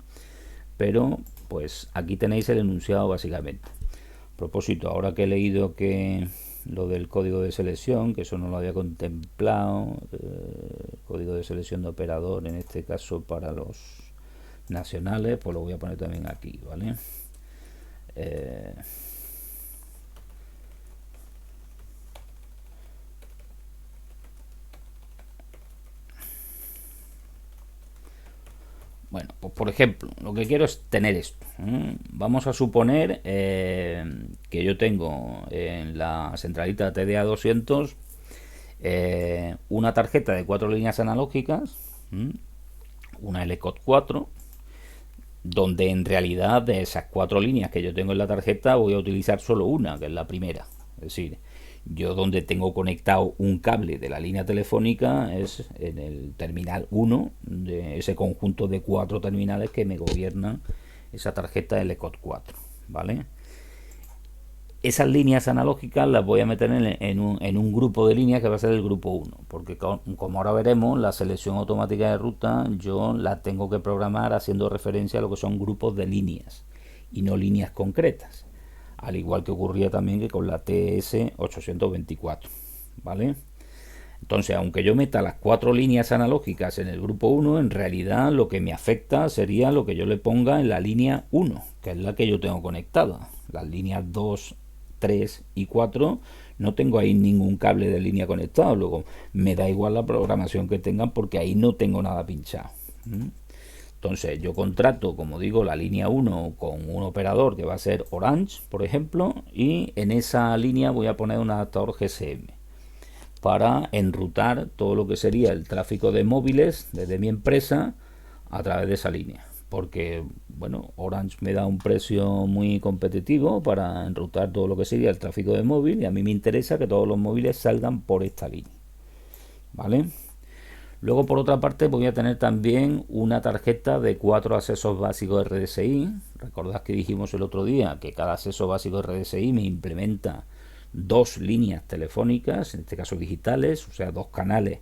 pero pues aquí tenéis el enunciado básicamente. A propósito, ahora que he leído que lo del código de selección, que eso no lo había contemplado, código de selección de operador, en este caso para los nacionales, pues lo voy a poner también aquí, ¿vale? Bueno, pues por ejemplo, lo que quiero es tener esto. Vamos a suponer que yo tengo en la centralita TDA 200 una tarjeta de 4 líneas analógicas, una LCOT 4, donde en realidad de esas 4 líneas que yo tengo en la tarjeta voy a utilizar solo una, que es la primera. Es decir, yo donde tengo conectado un cable de la línea telefónica es en el terminal 1 de ese conjunto de 4 terminales que me gobiernan esa tarjeta LCOT 4, ¿vale? Esas líneas analógicas las voy a meter en un grupo de líneas que va a ser el grupo 1, porque como ahora veremos, la selección automática de ruta yo la tengo que programar haciendo referencia a lo que son grupos de líneas y no líneas concretas, al igual que ocurría también que con la TS 824, ¿vale? Entonces, aunque yo meta las 4 líneas analógicas en el grupo 1, en realidad lo que me afecta sería lo que yo le ponga en la línea 1, que es la que yo tengo conectada. Las líneas 2, 3 y 4 no tengo ahí ningún cable de línea conectado, luego me da igual la programación que tengan porque ahí no tengo nada pinchado. Entonces yo contrato, como digo, la línea 1 con un operador que va a ser Orange, por ejemplo, y en esa línea voy a poner un adaptador GSM para enrutar todo lo que sería el tráfico de móviles desde mi empresa a través de esa línea, porque bueno, Orange me da un precio muy competitivo para enrutar todo lo que sería el tráfico de móvil y a mí me interesa que todos los móviles salgan por esta línea, ¿vale? Luego, por otra parte, voy a tener también una tarjeta de 4 accesos básicos RDSI. Recordad que dijimos el otro día que cada acceso básico RDSI me implementa 2 líneas telefónicas, en este caso digitales, o sea, 2 canales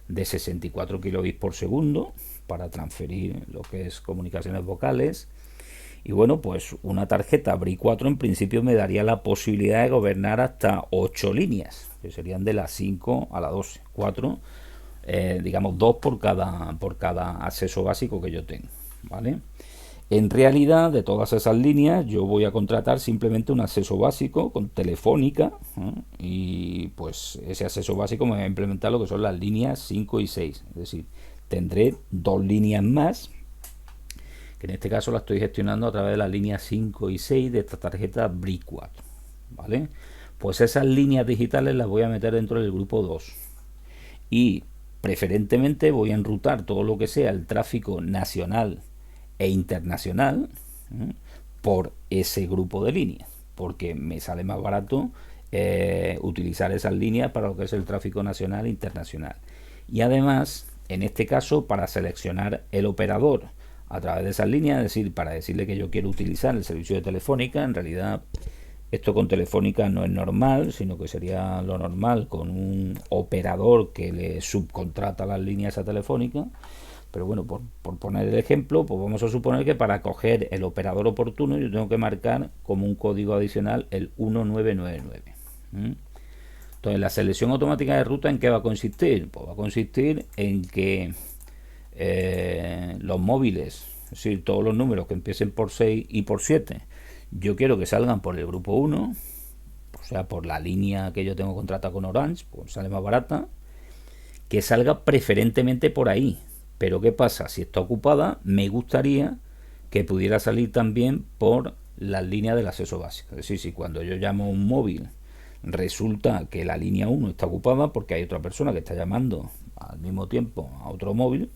de 64 kilobits por segundo para transferir lo que es comunicaciones vocales. Y bueno, pues una tarjeta BRI 4 en principio me daría la posibilidad de gobernar hasta 8 líneas, que serían de las 5 a la 12, 4, digamos 2 por cada acceso básico que yo tengo, ¿vale? En realidad, de todas esas líneas, yo voy a contratar simplemente un acceso básico con Telefónica, y pues ese acceso básico me va a implementar lo que son las líneas 5 y 6. Es decir, tendré 2 líneas más, que en este caso la estoy gestionando a través de las líneas 5 y 6 de esta tarjeta BRI 4, ¿vale? Pues esas líneas digitales las voy a meter dentro del grupo 2. Y preferentemente voy a enrutar todo lo que sea el tráfico nacional e internacional por ese grupo de líneas, porque me sale más barato utilizar esas líneas para lo que es el tráfico nacional e internacional. Y además, en este caso, para seleccionar el operador a través de esas líneas, es decir, para decirle que yo quiero utilizar el servicio de Telefónica, en realidad esto con Telefónica no es normal, sino que sería lo normal con un operador que le subcontrata las líneas a Telefónica. Pero bueno, por poner el ejemplo, pues vamos a suponer que para coger el operador oportuno yo tengo que marcar como un código adicional el 1999. Entonces, la selección automática de ruta, ¿en qué va a consistir? Pues va a consistir en que los móviles, es decir, todos los números que empiecen por 6 y por 7, Yo quiero que salgan por el grupo 1, o sea, por la línea que yo tengo contratada con Orange, pues sale más barata, que salga preferentemente por ahí. Pero ¿qué pasa? Si está ocupada, me gustaría que pudiera salir también por las líneas del acceso básico. Es decir, si cuando yo llamo a un móvil resulta que la línea 1 está ocupada porque hay otra persona que está llamando al mismo tiempo a otro móvil,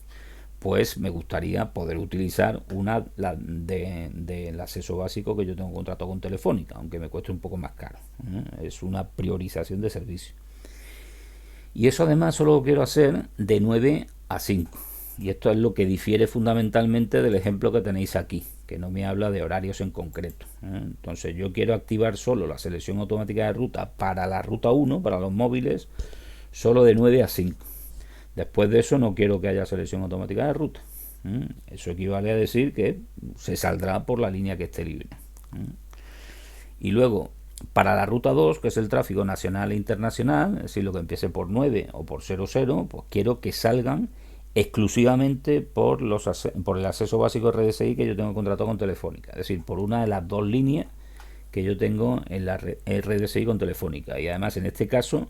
pues me gustaría poder utilizar una del acceso básico que yo tengo contrato con Telefónica, aunque me cueste un poco más caro. Es una priorización de servicio. Y eso además solo lo quiero hacer de 9 a 5. Y esto es lo que difiere fundamentalmente del ejemplo que tenéis aquí, que no me habla de horarios en concreto. Entonces yo quiero activar solo la selección automática de ruta para la ruta 1, para los móviles, solo de 9 a 5. Después de eso no quiero que haya selección automática de ruta. Eso equivale a decir que se saldrá por la línea que esté libre. Y luego, para la ruta 2, que es el tráfico nacional e internacional, es decir, lo que empiece por 9 o por 00, pues quiero que salgan exclusivamente por el acceso básico RDSI que yo tengo contratado con Telefónica. Es decir, por una de las dos líneas que yo tengo en la RDSI con Telefónica. Y además, en este caso,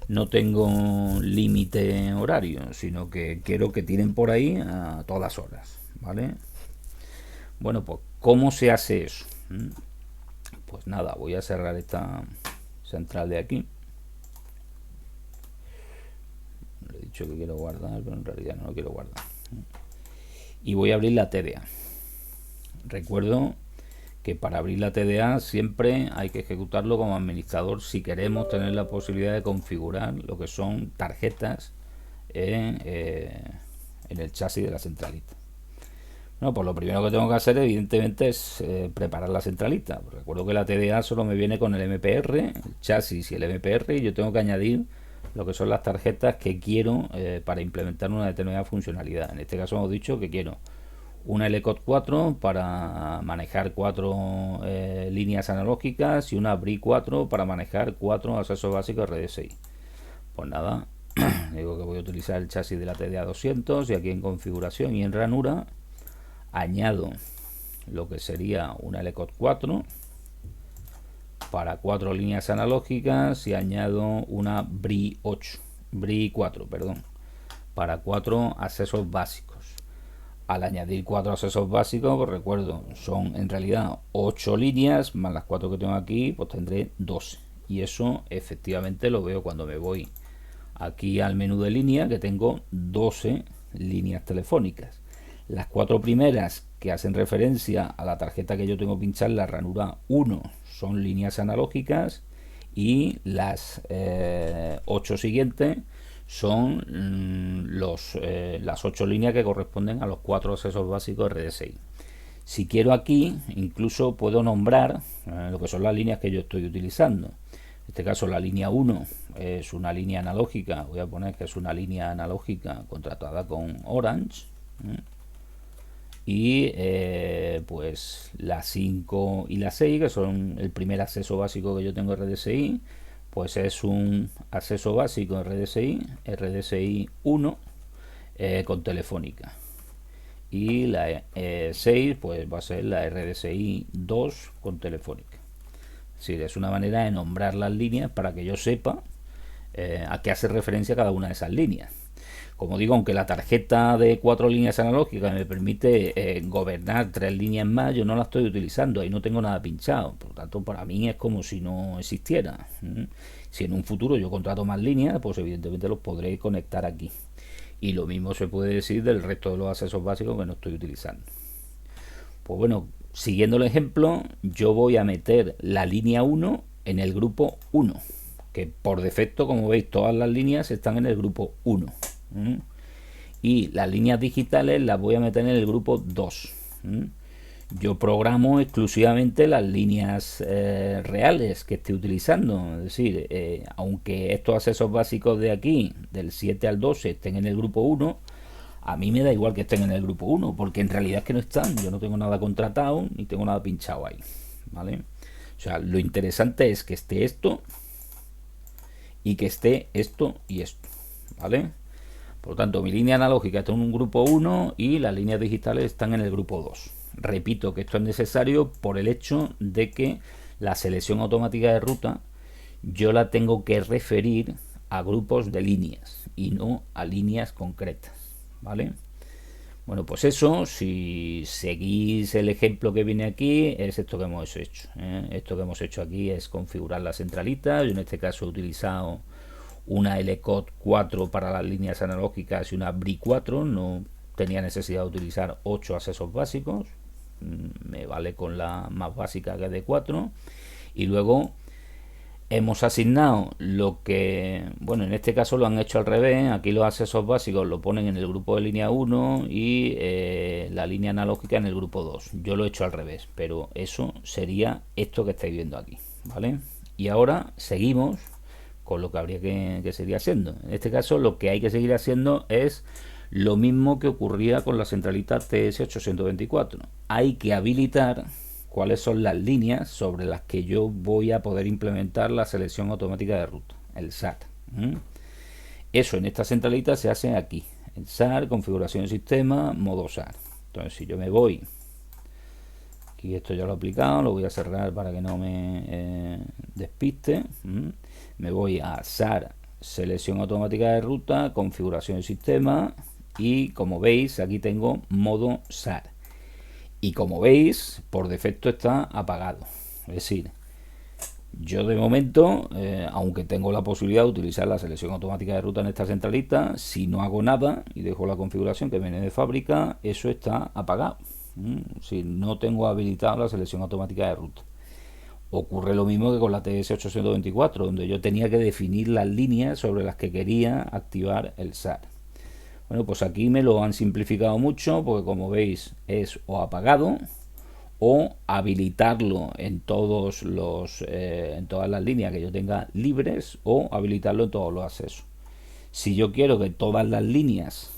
no tengo límite horario, sino que quiero que tiren por ahí a todas horas, ¿vale? Bueno, pues ¿cómo se hace eso? Pues nada, voy a cerrar esta central de aquí. Le he dicho que quiero guardar, pero en realidad no lo quiero guardar. Y voy a abrir la TDA. Recuerdo que para abrir la TDA siempre hay que ejecutarlo como administrador si queremos tener la posibilidad de configurar lo que son tarjetas en el chasis de la centralita. Bueno, pues lo primero que tengo que hacer evidentemente es preparar la centralita. Recuerdo que la TDA solo me viene con el MPR, el chasis y el MPR, y yo tengo que añadir lo que son las tarjetas que quiero para implementar una determinada funcionalidad. En este caso hemos dicho que quiero una LCOT 4 para manejar 4 líneas analógicas y una BRI 4 para manejar 4 accesos básicos RDSI. Pues nada, digo que voy a utilizar el chasis de la TDA 200 y aquí en configuración y en ranura añado lo que sería una LCOT 4 para 4 líneas analógicas y añado una BRI 4, perdón, para 4 accesos básicos. Al añadir 4 accesos básicos, pues recuerdo, son en realidad 8 líneas más las 4 que tengo aquí, pues tendré 12. Y eso efectivamente lo veo cuando me voy aquí al menú de línea, que tengo 12 líneas telefónicas. Las 4 primeras que hacen referencia a la tarjeta que yo tengo pinchada en la ranura 1 son líneas analógicas y las 8 siguientes son las 8 líneas que corresponden a los 4 accesos básicos RDSI. Si quiero aquí, incluso puedo nombrar lo que son las líneas que yo estoy utilizando. En este caso la línea 1 es una línea analógica, voy a poner que es una línea analógica contratada con Orange. Y pues la 5 y la 6, que son el primer acceso básico que yo tengo RDSI, pues es un acceso básico RDSI 1 con Telefónica. Y la 6 pues va a ser la RDSI 2 con Telefónica. Es decir, es una manera de nombrar las líneas para que yo sepa a qué hace referencia cada una de esas líneas. Como digo, aunque la tarjeta de 4 líneas analógicas me permite gobernar 3 líneas más, yo no la estoy utilizando, ahí no tengo nada pinchado. Por lo tanto, para mí es como si no existiera. Si en un futuro yo contrato más líneas, pues evidentemente los podré conectar aquí. Y lo mismo se puede decir del resto de los accesos básicos que no estoy utilizando. Pues bueno, siguiendo el ejemplo, yo voy a meter la línea 1 en el grupo 1, que por defecto, como veis, todas las líneas están en el grupo 1. Y las líneas digitales las voy a meter en el grupo 2. Yo programo exclusivamente las líneas reales que esté utilizando. Es decir, aunque estos accesos básicos de aquí, del 7 al 12, estén en el grupo 1, a mí me da igual que estén en el grupo 1, porque en realidad es que no están. Yo no tengo nada contratado ni tengo nada pinchado ahí, ¿vale? O sea, lo interesante es que esté esto y que esté esto y esto, ¿vale? Por lo tanto, mi línea analógica está en un grupo 1 y las líneas digitales están en el grupo 2. Repito que esto es necesario por el hecho de que la selección automática de ruta yo la tengo que referir a grupos de líneas y no a líneas concretas, ¿vale? Bueno, pues eso, si seguís el ejemplo que viene aquí, es esto que hemos hecho, ¿eh? Esto que hemos hecho aquí es configurar la centralita. Yo en este caso he utilizado una LCOD 4 para las líneas analógicas y una BRI 4. No tenía necesidad de utilizar 8 accesos básicos. Me vale con la más básica, que es de 4. Y luego hemos asignado lo que, bueno, en este caso lo han hecho al revés. Aquí los accesos básicos lo ponen en el grupo de línea 1 y la línea analógica en el grupo 2. Yo lo he hecho al revés, pero eso sería esto que estáis viendo aquí, ¿vale? Y ahora seguimos con lo que habría que seguir haciendo. En este caso lo que hay que seguir haciendo es lo mismo que ocurría con la centralita TS824. Hay que habilitar cuáles son las líneas sobre las que yo voy a poder implementar la selección automática de ruta, el SAR. Eso en esta centralita se hace aquí, el SAR, configuración del sistema, modo SAR. Entonces si yo me voy, aquí esto ya lo he aplicado, lo voy a cerrar para que no me despiste. Me voy a SAR, selección automática de ruta, configuración del sistema, y como veis aquí tengo modo SAR. Y como veis, por defecto está apagado. Es decir, yo de momento, aunque tengo la posibilidad de utilizar la selección automática de ruta en esta centralita, si no hago nada y dejo la configuración que viene de fábrica, eso está apagado. Si no tengo habilitada la selección automática de ruta. Ocurre lo mismo que con la TS824, donde yo tenía que definir las líneas sobre las que quería activar el SAR. Bueno, pues aquí me lo han simplificado mucho, porque como veis es o apagado o habilitarlo en todas las líneas que yo tenga libres, o habilitarlo en todos los accesos. Si yo quiero que todas las líneas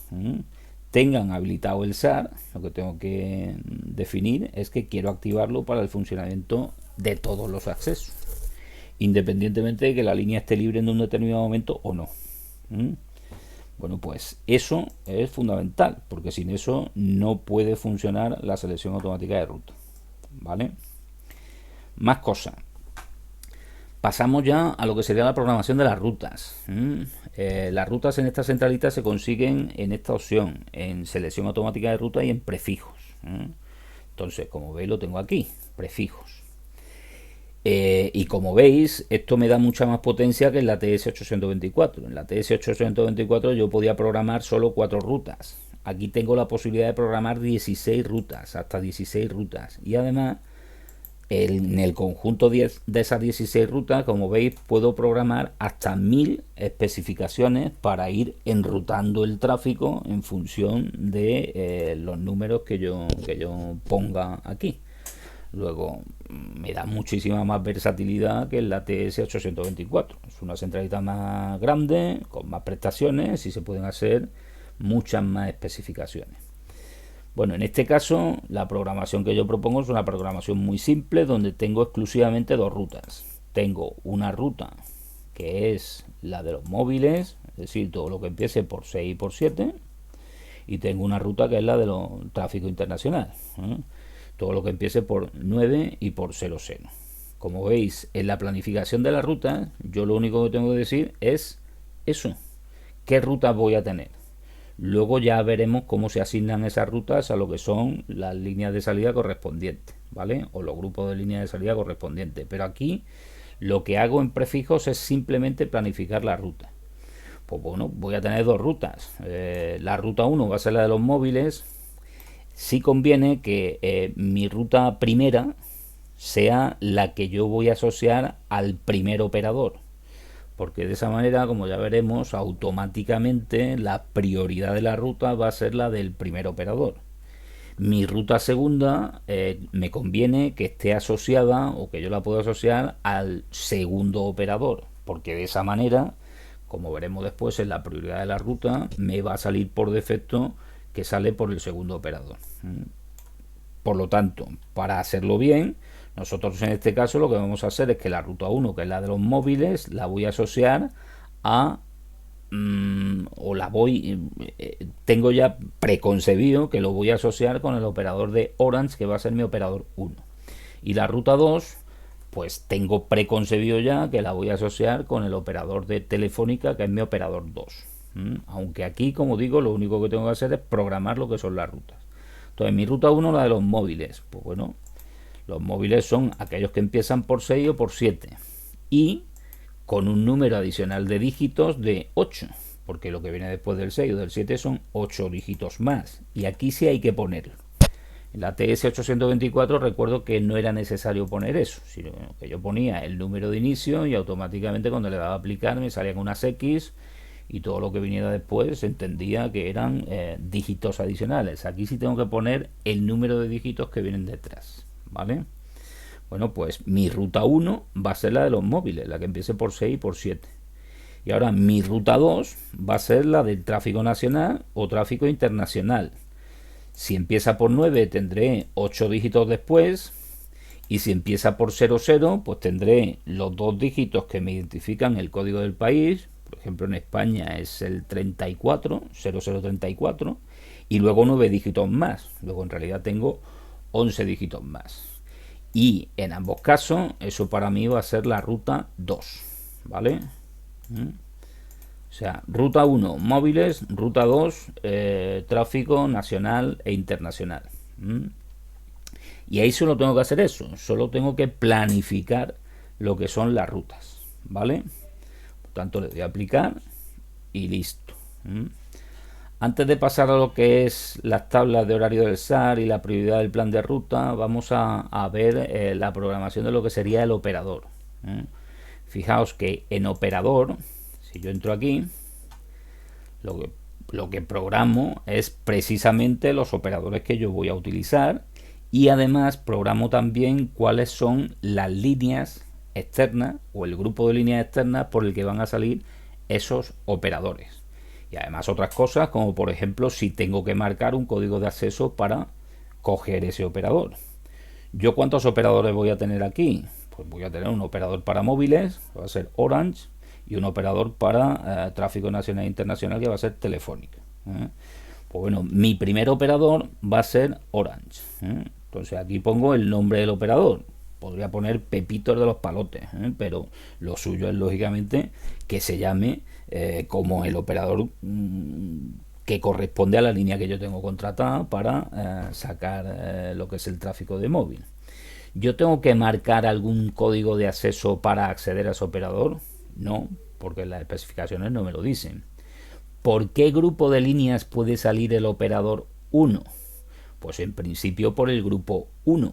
tengan habilitado el SAR, lo que tengo que definir es que quiero activarlo para el funcionamiento de todos los accesos, independientemente de que la línea esté libre en un determinado momento o no. Bueno, pues eso es fundamental, porque sin eso no puede funcionar la selección automática de ruta, ¿vale? Más cosas. Pasamos ya a lo que sería la programación de las rutas. Las rutas en esta centralita se consiguen en esta opción, en selección automática de ruta y en prefijos. Entonces, como veis, lo tengo aquí, prefijos. Y como veis, esto me da mucha más potencia que en la TS824. En la TS824 yo podía programar solo 4 rutas. Aquí tengo la posibilidad de programar 16 rutas, hasta 16 rutas. Y además, en el conjunto de esas 16 rutas, como veis, puedo programar hasta 1000 especificaciones para ir enrutando el tráfico en función de los números que yo ponga aquí. Luego me da muchísima más versatilidad que en la TS824. Es una centralita más grande, con más prestaciones, y se pueden hacer muchas más especificaciones. Bueno, en este caso la programación que yo propongo es una programación muy simple, donde tengo exclusivamente 2 rutas. Tengo una ruta que es la de los móviles, es decir, todo lo que empiece por 6 y por 7, y tengo una ruta que es la de los tráfico internacional, todo lo que empiece por 9 y por 00. Como veis, en la planificación de la ruta, yo lo único que tengo que decir es eso, qué rutas voy a tener. Luego ya veremos cómo se asignan esas rutas a lo que son las líneas de salida correspondientes, ¿vale? O los grupos de líneas de salida correspondientes. Pero aquí lo que hago en prefijos es simplemente planificar la ruta. Pues bueno, voy a tener 2 rutas. La ruta 1 va a ser la de los móviles. Sí conviene que mi ruta primera sea la que yo voy a asociar al primer operador, porque de esa manera, como ya veremos, automáticamente la prioridad de la ruta va a ser la del primer operador. Mi ruta segunda me conviene que esté asociada, o que yo la pueda asociar al segundo operador, porque de esa manera, como veremos después, en la prioridad de la ruta me va a salir por defecto que sale por el segundo operador. Por lo tanto, para hacerlo bien, nosotros en este caso lo que vamos a hacer es que la ruta 1, que es la de los móviles, la voy a asociar a o la voy, tengo ya preconcebido que lo voy a asociar con el operador de Orange, que va a ser mi operador 1. Y la ruta 2, pues tengo preconcebido ya que la voy a asociar con el operador de Telefónica, que es mi operador 2. Aunque aquí, como digo, lo único que tengo que hacer es programar lo que son las rutas. Entonces, mi ruta 1, la de los móviles. Pues bueno, los móviles son aquellos que empiezan por 6 o por 7. Y con un número adicional de dígitos de 8, porque lo que viene después del 6 o del 7 son 8 dígitos más. Y aquí sí hay que ponerlo. En la TS824 recuerdo que no era necesario poner eso, sino que yo ponía el número de inicio y automáticamente cuando le daba a aplicar me salían unas X y todo lo que viniera después se entendía que eran dígitos adicionales. Aquí sí tengo que poner el número de dígitos que vienen detrás, ¿vale? Bueno, pues mi ruta 1 va a ser la de los móviles, la que empiece por 6 y por 7. Y ahora mi ruta 2 va a ser la del tráfico nacional o tráfico internacional. Si empieza por 9 tendré 8 dígitos después. Y si empieza por 00, pues tendré los dos dígitos que me identifican el código del país. Por ejemplo, en España es el 34, 0034. Y luego 9 dígitos más. Luego en realidad tengo 11 dígitos más. Y en ambos casos, eso para mí va a ser la ruta 2. ¿Vale? O sea, ruta 1, móviles, ruta 2, tráfico nacional e internacional. Y ahí solo tengo que hacer eso, solo tengo que planificar lo que son las rutas, ¿vale? Por tanto, le doy a aplicar y listo. Antes de pasar a lo que es las tablas de horario del SAR y la prioridad del plan de ruta, vamos a ver la programación de lo que sería el operador. Fijaos que en operador, si yo entro aquí, lo que programo es precisamente los operadores que yo voy a utilizar y además programo también cuáles son las líneas externas o el grupo de líneas externas por el que van a salir esos operadores. Y además otras cosas como por ejemplo si tengo que marcar un código de acceso para coger ese operador. ¿Yo cuántos operadores voy a tener aquí? Pues voy a tener un operador para móviles, que va a ser Orange, y un operador para tráfico nacional e internacional, que va a ser Telefónica. Pues bueno, mi primer operador va a ser Orange. Entonces aquí pongo el nombre del operador. Podría poner Pepitos de los Palotes, pero lo suyo es lógicamente que se llame como el operador que corresponde a la línea que yo tengo contratada para sacar lo que es el tráfico de móvil. ¿Yo tengo que marcar algún código de acceso para acceder a ese operador? No, porque las especificaciones no me lo dicen. ¿Por qué grupo de líneas puede salir el operador 1? Pues en principio por el grupo 1,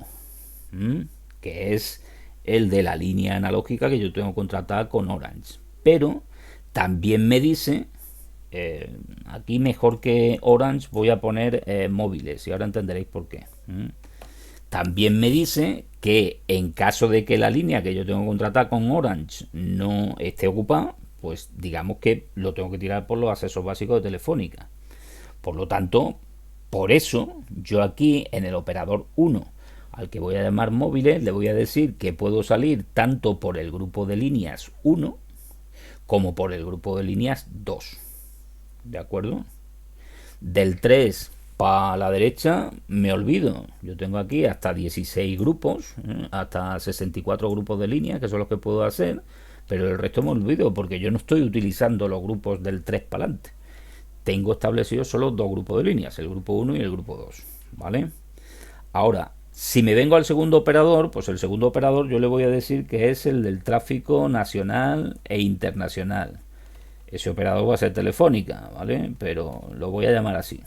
que es el de la línea analógica que yo tengo contratada con Orange. Pero también me dice, aquí mejor que Orange voy a poner móviles y ahora entenderéis por qué. También me dice que en caso de que la línea que yo tengo contratada con Orange no esté ocupada, pues digamos que lo tengo que tirar por los accesos básicos de Telefónica. Por lo tanto, por eso yo aquí en el operador 1, al que voy a llamar móviles, le voy a decir que puedo salir tanto por el grupo de líneas 1 como por el grupo de líneas 2. ¿De acuerdo? Del 3 para la derecha me olvido. Yo tengo aquí hasta 16 grupos, hasta 64 grupos de líneas, que son los que puedo hacer, pero el resto me olvido porque yo no estoy utilizando los grupos del 3 para adelante. Tengo establecidos solo dos grupos de líneas, el grupo 1 y el grupo 2, ¿vale? Ahora, si me vengo al segundo operador, pues el segundo operador yo le voy a decir que es el del tráfico nacional e internacional. Ese operador va a ser Telefónica, ¿vale? Pero lo voy a llamar así.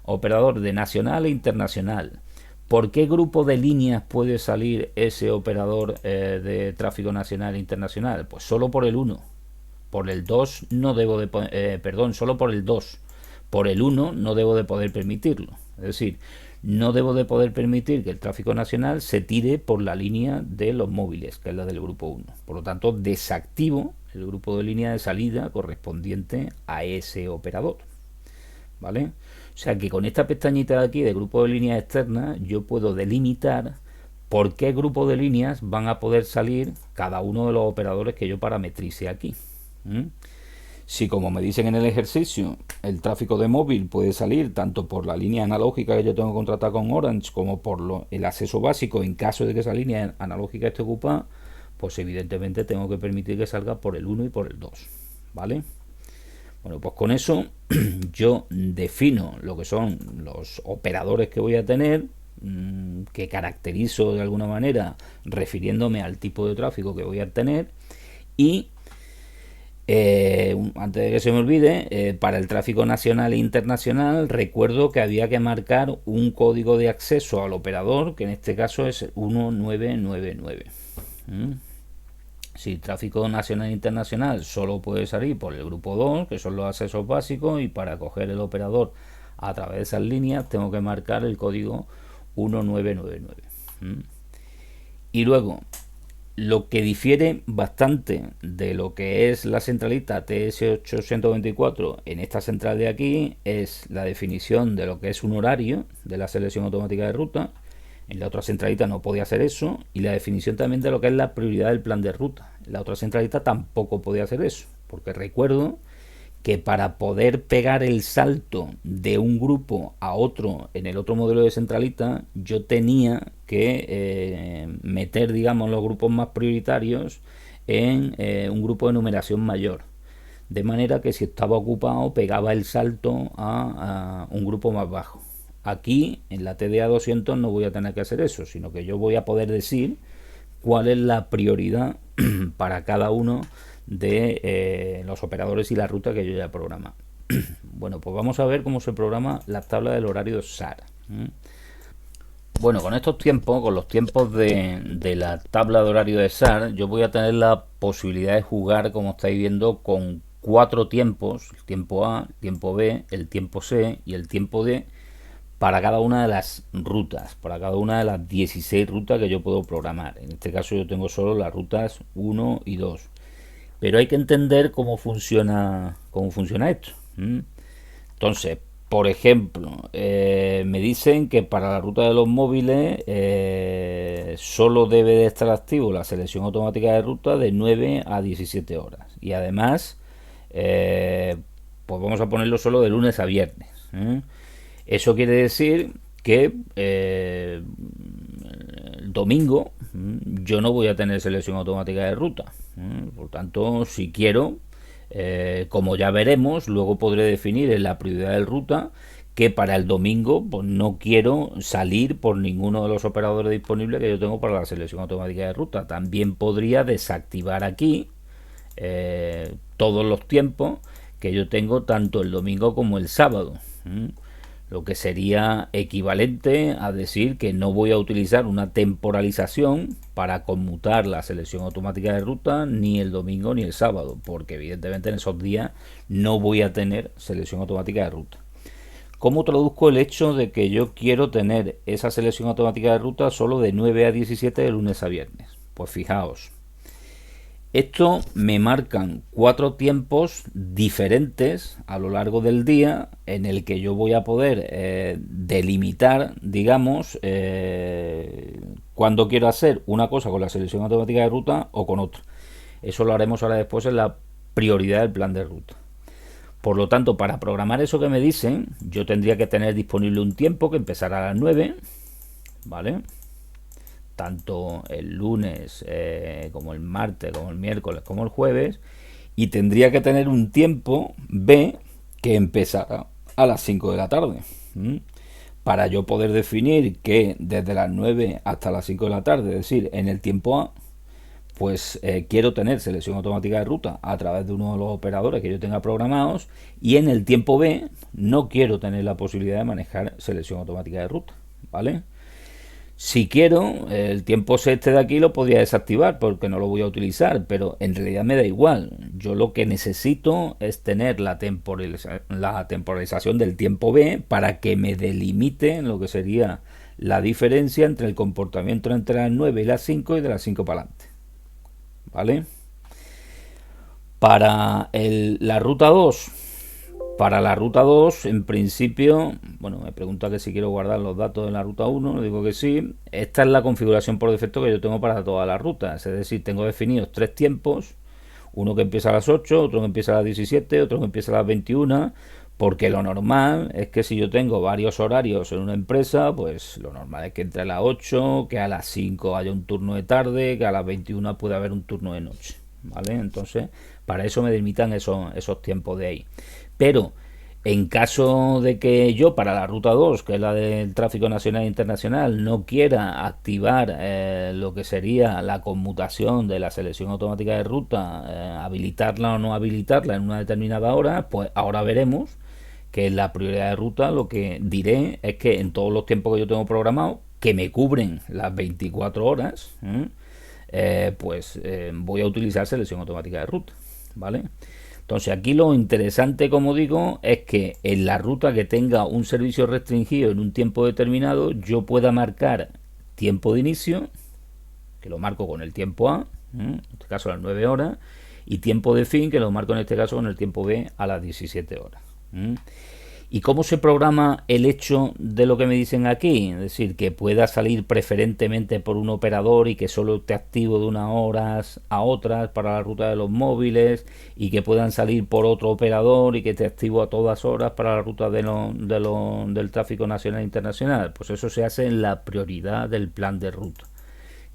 Operador de nacional e internacional. ¿Por qué grupo de líneas puede salir ese operador de tráfico nacional e internacional? Pues solo por el 1. Por el 2 no debo de... solo por el 2. Por el 1 no debo de poder permitirlo. Es decir, no debo de poder permitir que el tráfico nacional se tire por la línea de los móviles, que es la del grupo 1. Por lo tanto, desactivo el grupo de línea de salida correspondiente a ese operador. ¿Vale? O sea que con esta pestañita de aquí de grupo de líneas externas yo puedo delimitar por qué grupo de líneas van a poder salir cada uno de los operadores que yo parametrice aquí. Si, como me dicen en el ejercicio, el tráfico de móvil puede salir tanto por la línea analógica que yo tengo contratada con Orange como por el acceso básico en caso de que esa línea analógica esté ocupada, pues evidentemente tengo que permitir que salga por el 1 y por el 2, ¿vale? Bueno, pues con eso yo defino lo que son los operadores que voy a tener, que caracterizo de alguna manera refiriéndome al tipo de tráfico que voy a tener y antes de que se me olvide, para el tráfico nacional e internacional recuerdo que había que marcar un código de acceso al operador, que en este caso es 1999. ¿Mm? Si tráfico nacional e internacional solo puede salir por el grupo 2, que son los accesos básicos, y para coger el operador a través de esas líneas tengo que marcar el código 1999. ¿Mm? Y luego, lo que difiere bastante de lo que es la centralita TS824 en esta central de aquí es la definición de lo que es un horario de la selección automática de ruta. En la otra centralita no podía hacer eso, y la definición también de lo que es la prioridad del plan de ruta. En la otra centralita tampoco podía hacer eso, porque recuerdo que para poder pegar el salto de un grupo a otro en el otro modelo de centralita, yo tenía que meter, digamos, los grupos más prioritarios en un grupo de numeración mayor. De manera que si estaba ocupado, pegaba el salto a un grupo más bajo. Aquí, en la TDA 200, no voy a tener que hacer eso, sino que yo voy a poder decir cuál es la prioridad para cada uno de los operadores y la ruta que yo ya he programado. Bueno, pues vamos a ver cómo se programa la tabla del horario SAR. Bueno, con estos tiempos, con los tiempos de la tabla de horario de SAR, yo voy a tener la posibilidad de jugar, como estáis viendo, con 4 tiempos: el tiempo A, el tiempo B, el tiempo C y el tiempo D, para cada una de las rutas, para cada una de las 16 rutas que yo puedo programar. En este caso yo tengo solo las rutas 1 y 2. Pero hay que entender cómo funciona esto. Entonces, por ejemplo, me dicen que para la ruta de los móviles solo debe de estar activo la selección automática de ruta de 9 a 17 horas. Y además, pues vamos a ponerlo solo de lunes a viernes. Eso quiere decir que el domingo yo no voy a tener selección automática de ruta. Por tanto, si quiero, como ya veremos, luego podré definir en la prioridad de ruta que para el domingo pues no quiero salir por ninguno de los operadores disponibles que yo tengo para la selección automática de ruta. También podría desactivar aquí todos los tiempos que yo tengo tanto el domingo como el sábado. Lo que sería equivalente a decir que no voy a utilizar una temporalización para conmutar la selección automática de ruta ni el domingo ni el sábado, porque evidentemente en esos días no voy a tener selección automática de ruta. ¿Cómo traduzco el hecho de que yo quiero tener esa selección automática de ruta solo de 9 a 17 de lunes a viernes? Pues fijaos, esto me marcan 4 tiempos diferentes a lo largo del día en el que yo voy a poder delimitar, digamos, cuando quiero hacer una cosa con la selección automática de ruta o con otra. Eso lo haremos ahora después en la prioridad del plan de ruta. Por lo tanto, para programar eso que me dicen, yo tendría que tener disponible un tiempo que empezara a las 9, ¿vale? Tanto el lunes como el martes, como el miércoles, como el jueves, y tendría que tener un tiempo B que empezara a las 5 de la tarde. Para yo poder definir que desde las 9 hasta las 5 de la tarde, es decir, en el tiempo A, pues quiero tener selección automática de ruta a través de uno de los operadores que yo tenga programados, y en el tiempo B no quiero tener la posibilidad de manejar selección automática de ruta, ¿vale? Si quiero, el tiempo C de aquí lo podría desactivar porque no lo voy a utilizar, pero en realidad me da igual. Yo lo que necesito es tener la temporalización del tiempo B para que me delimite lo que sería la diferencia entre el comportamiento entre las 9 y las 5 y de las 5 para adelante. ¿Vale? Para la ruta 2, en principio, bueno, me pregunta que si quiero guardar los datos de la ruta 1, le digo que sí. Esta es la configuración por defecto que yo tengo para todas las rutas, es decir, tengo definidos 3 tiempos, Uno que empieza a las 8, otro que empieza a las 17, otro que empieza a las 21, porque lo normal es que si yo tengo varios horarios en una empresa, pues lo normal es que entre a las 8, que a las 5 haya un turno de tarde, que a las 21 pueda haber un turno de noche, ¿vale? Entonces, para eso me delimitan esos tiempos de ahí. Pero en caso de que yo para la ruta 2, que es la del tráfico nacional e internacional, no quiera activar lo que sería la conmutación de la selección automática de ruta, habilitarla o no habilitarla en una determinada hora, pues ahora veremos que en la prioridad de ruta lo que diré es que en todos los tiempos que yo tengo programado, que me cubren las 24 horas, voy a utilizar selección automática de ruta, ¿vale? Entonces aquí lo interesante, como digo, es que en la ruta que tenga un servicio restringido en un tiempo determinado, yo pueda marcar tiempo de inicio, que lo marco con el tiempo A, en este caso a las 9 horas, y tiempo de fin, que lo marco en este caso con el tiempo B a las 17 horas. ¿Y cómo se programa el hecho de lo que me dicen aquí? Es decir, que pueda salir preferentemente por un operador y que solo esté activo de unas horas a otras para la ruta de los móviles, y que puedan salir por otro operador y que esté activo a todas horas para la ruta del tráfico nacional e internacional. Pues eso se hace en la prioridad del plan de ruta,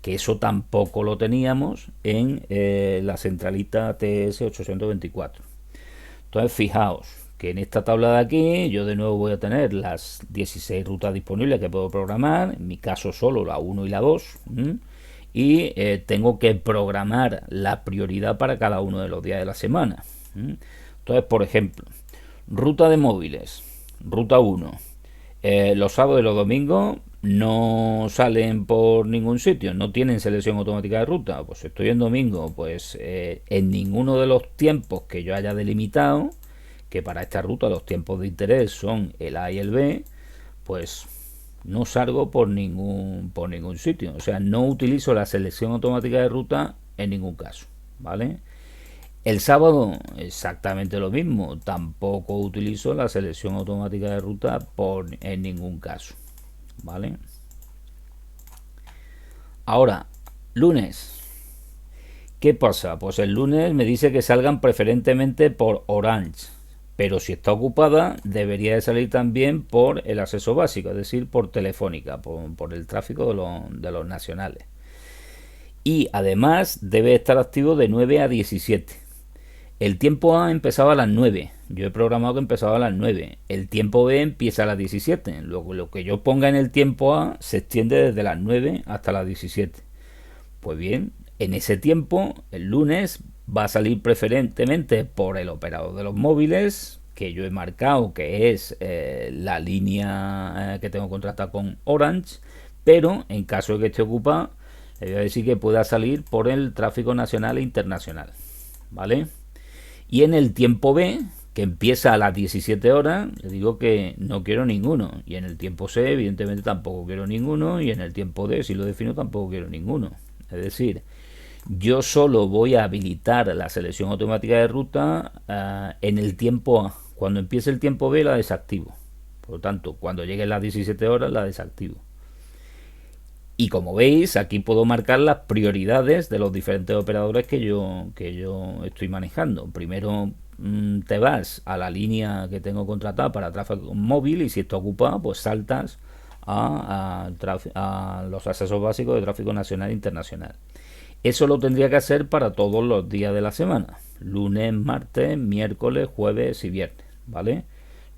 que eso tampoco lo teníamos en la centralita TS 824. Entonces, fijaos que en esta tabla de aquí yo de nuevo voy a tener las 16 rutas disponibles que puedo programar, en mi caso solo la 1 y la 2, y tengo que programar la prioridad para cada uno de los días de la semana. Entonces, por ejemplo, ruta de móviles, ruta 1, los sábados y los domingos no salen por ningún sitio, no tienen selección automática de ruta. Pues estoy en domingo, pues en ninguno de los tiempos que yo haya delimitado, que para esta ruta los tiempos de interés son el A y el B, pues no salgo por ningún sitio. O sea, no utilizo la selección automática de ruta en ningún caso, ¿vale? El sábado exactamente lo mismo, tampoco utilizo la selección automática de ruta en ningún caso, ¿vale? Ahora, lunes, ¿qué pasa? Pues el lunes me dice que salgan preferentemente por Orange, pero si está ocupada debería de salir también por el acceso básico, es decir, por Telefónica, por el tráfico de los nacionales. Y además debe estar activo de 9 a 17. El tiempo A empezaba a las 9. Yo he programado que empezaba a las 9. El tiempo B empieza a las 17. Luego lo que yo ponga en el tiempo A se extiende desde las 9 hasta las 17. Pues bien, en ese tiempo, el lunes, va a salir preferentemente por el operador de los móviles, que yo he marcado que es la línea que tengo contratada con Orange, pero en caso de que esté ocupada, le voy a decir que pueda salir por el tráfico nacional e internacional, ¿vale? Y en el tiempo B, que empieza a las 17 horas, le digo que no quiero ninguno. Y en el tiempo C, evidentemente, tampoco quiero ninguno. Y en el tiempo D, si lo defino, tampoco quiero ninguno. Es decir, yo solo voy a habilitar la selección automática de ruta en el tiempo A. Cuando empiece el tiempo B, la desactivo. Por lo tanto, cuando lleguen las 17 horas, la desactivo. Y como veis, aquí puedo marcar las prioridades de los diferentes operadores que yo estoy manejando. Primero te vas a la línea que tengo contratada para tráfico móvil, y si está ocupada, pues saltas a los accesos básicos de tráfico nacional e internacional. Eso lo tendría que hacer para todos los días de la semana: lunes, martes, miércoles, jueves y viernes, ¿vale?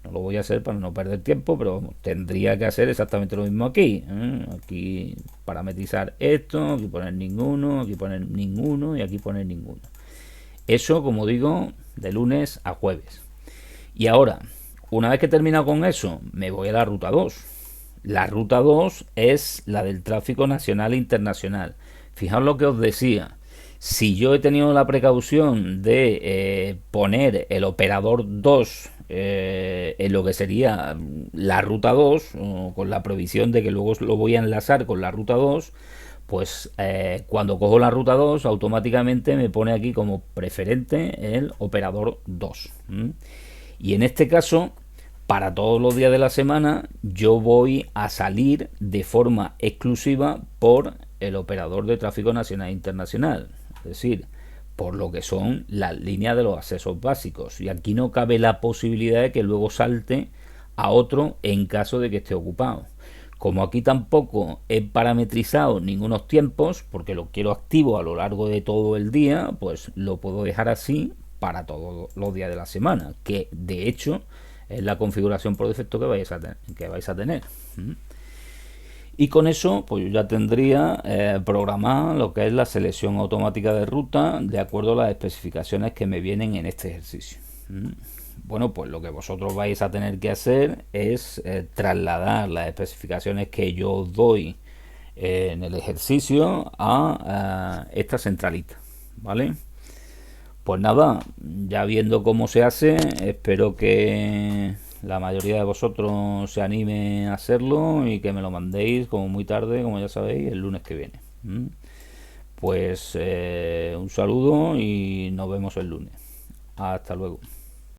No lo voy a hacer para no perder tiempo, pero tendría que hacer exactamente lo mismo aquí. Aquí parametrizar esto, aquí poner ninguno, aquí poner ninguno y aquí poner ninguno. Eso, como digo, de lunes a jueves. Y ahora, una vez que he terminado con eso, me voy a la ruta 2. La ruta 2 es la del tráfico nacional e internacional. Fijaos lo que os decía. Si yo he tenido la precaución de poner el operador 2 en lo que sería la ruta 2, con la previsión de que luego lo voy a enlazar con la ruta 2, pues cuando cojo la ruta 2 automáticamente me pone aquí como preferente el operador 2. Y en este caso, para todos los días de la semana, yo voy a salir de forma exclusiva por el operador de tráfico nacional e internacional. Es decir, por lo que son las líneas de los accesos básicos. Y aquí no cabe la posibilidad de que luego salte a otro en caso de que esté ocupado. Como aquí tampoco he parametrizado ningunos tiempos, porque lo quiero activo a lo largo de todo el día, pues lo puedo dejar así para todos los días de la semana, que de hecho es la configuración por defecto que vais a tener. Y con eso, pues yo ya tendría programada lo que es la selección automática de ruta de acuerdo a las especificaciones que me vienen en este ejercicio. Bueno, pues lo que vosotros vais a tener que hacer es trasladar las especificaciones que yo os doy en el ejercicio a esta centralita, ¿vale? Pues nada, ya viendo cómo se hace, espero que la mayoría de vosotros se anime a hacerlo y que me lo mandéis como muy tarde, como ya sabéis, el lunes que viene. Pues un saludo y nos vemos el lunes. Hasta luego.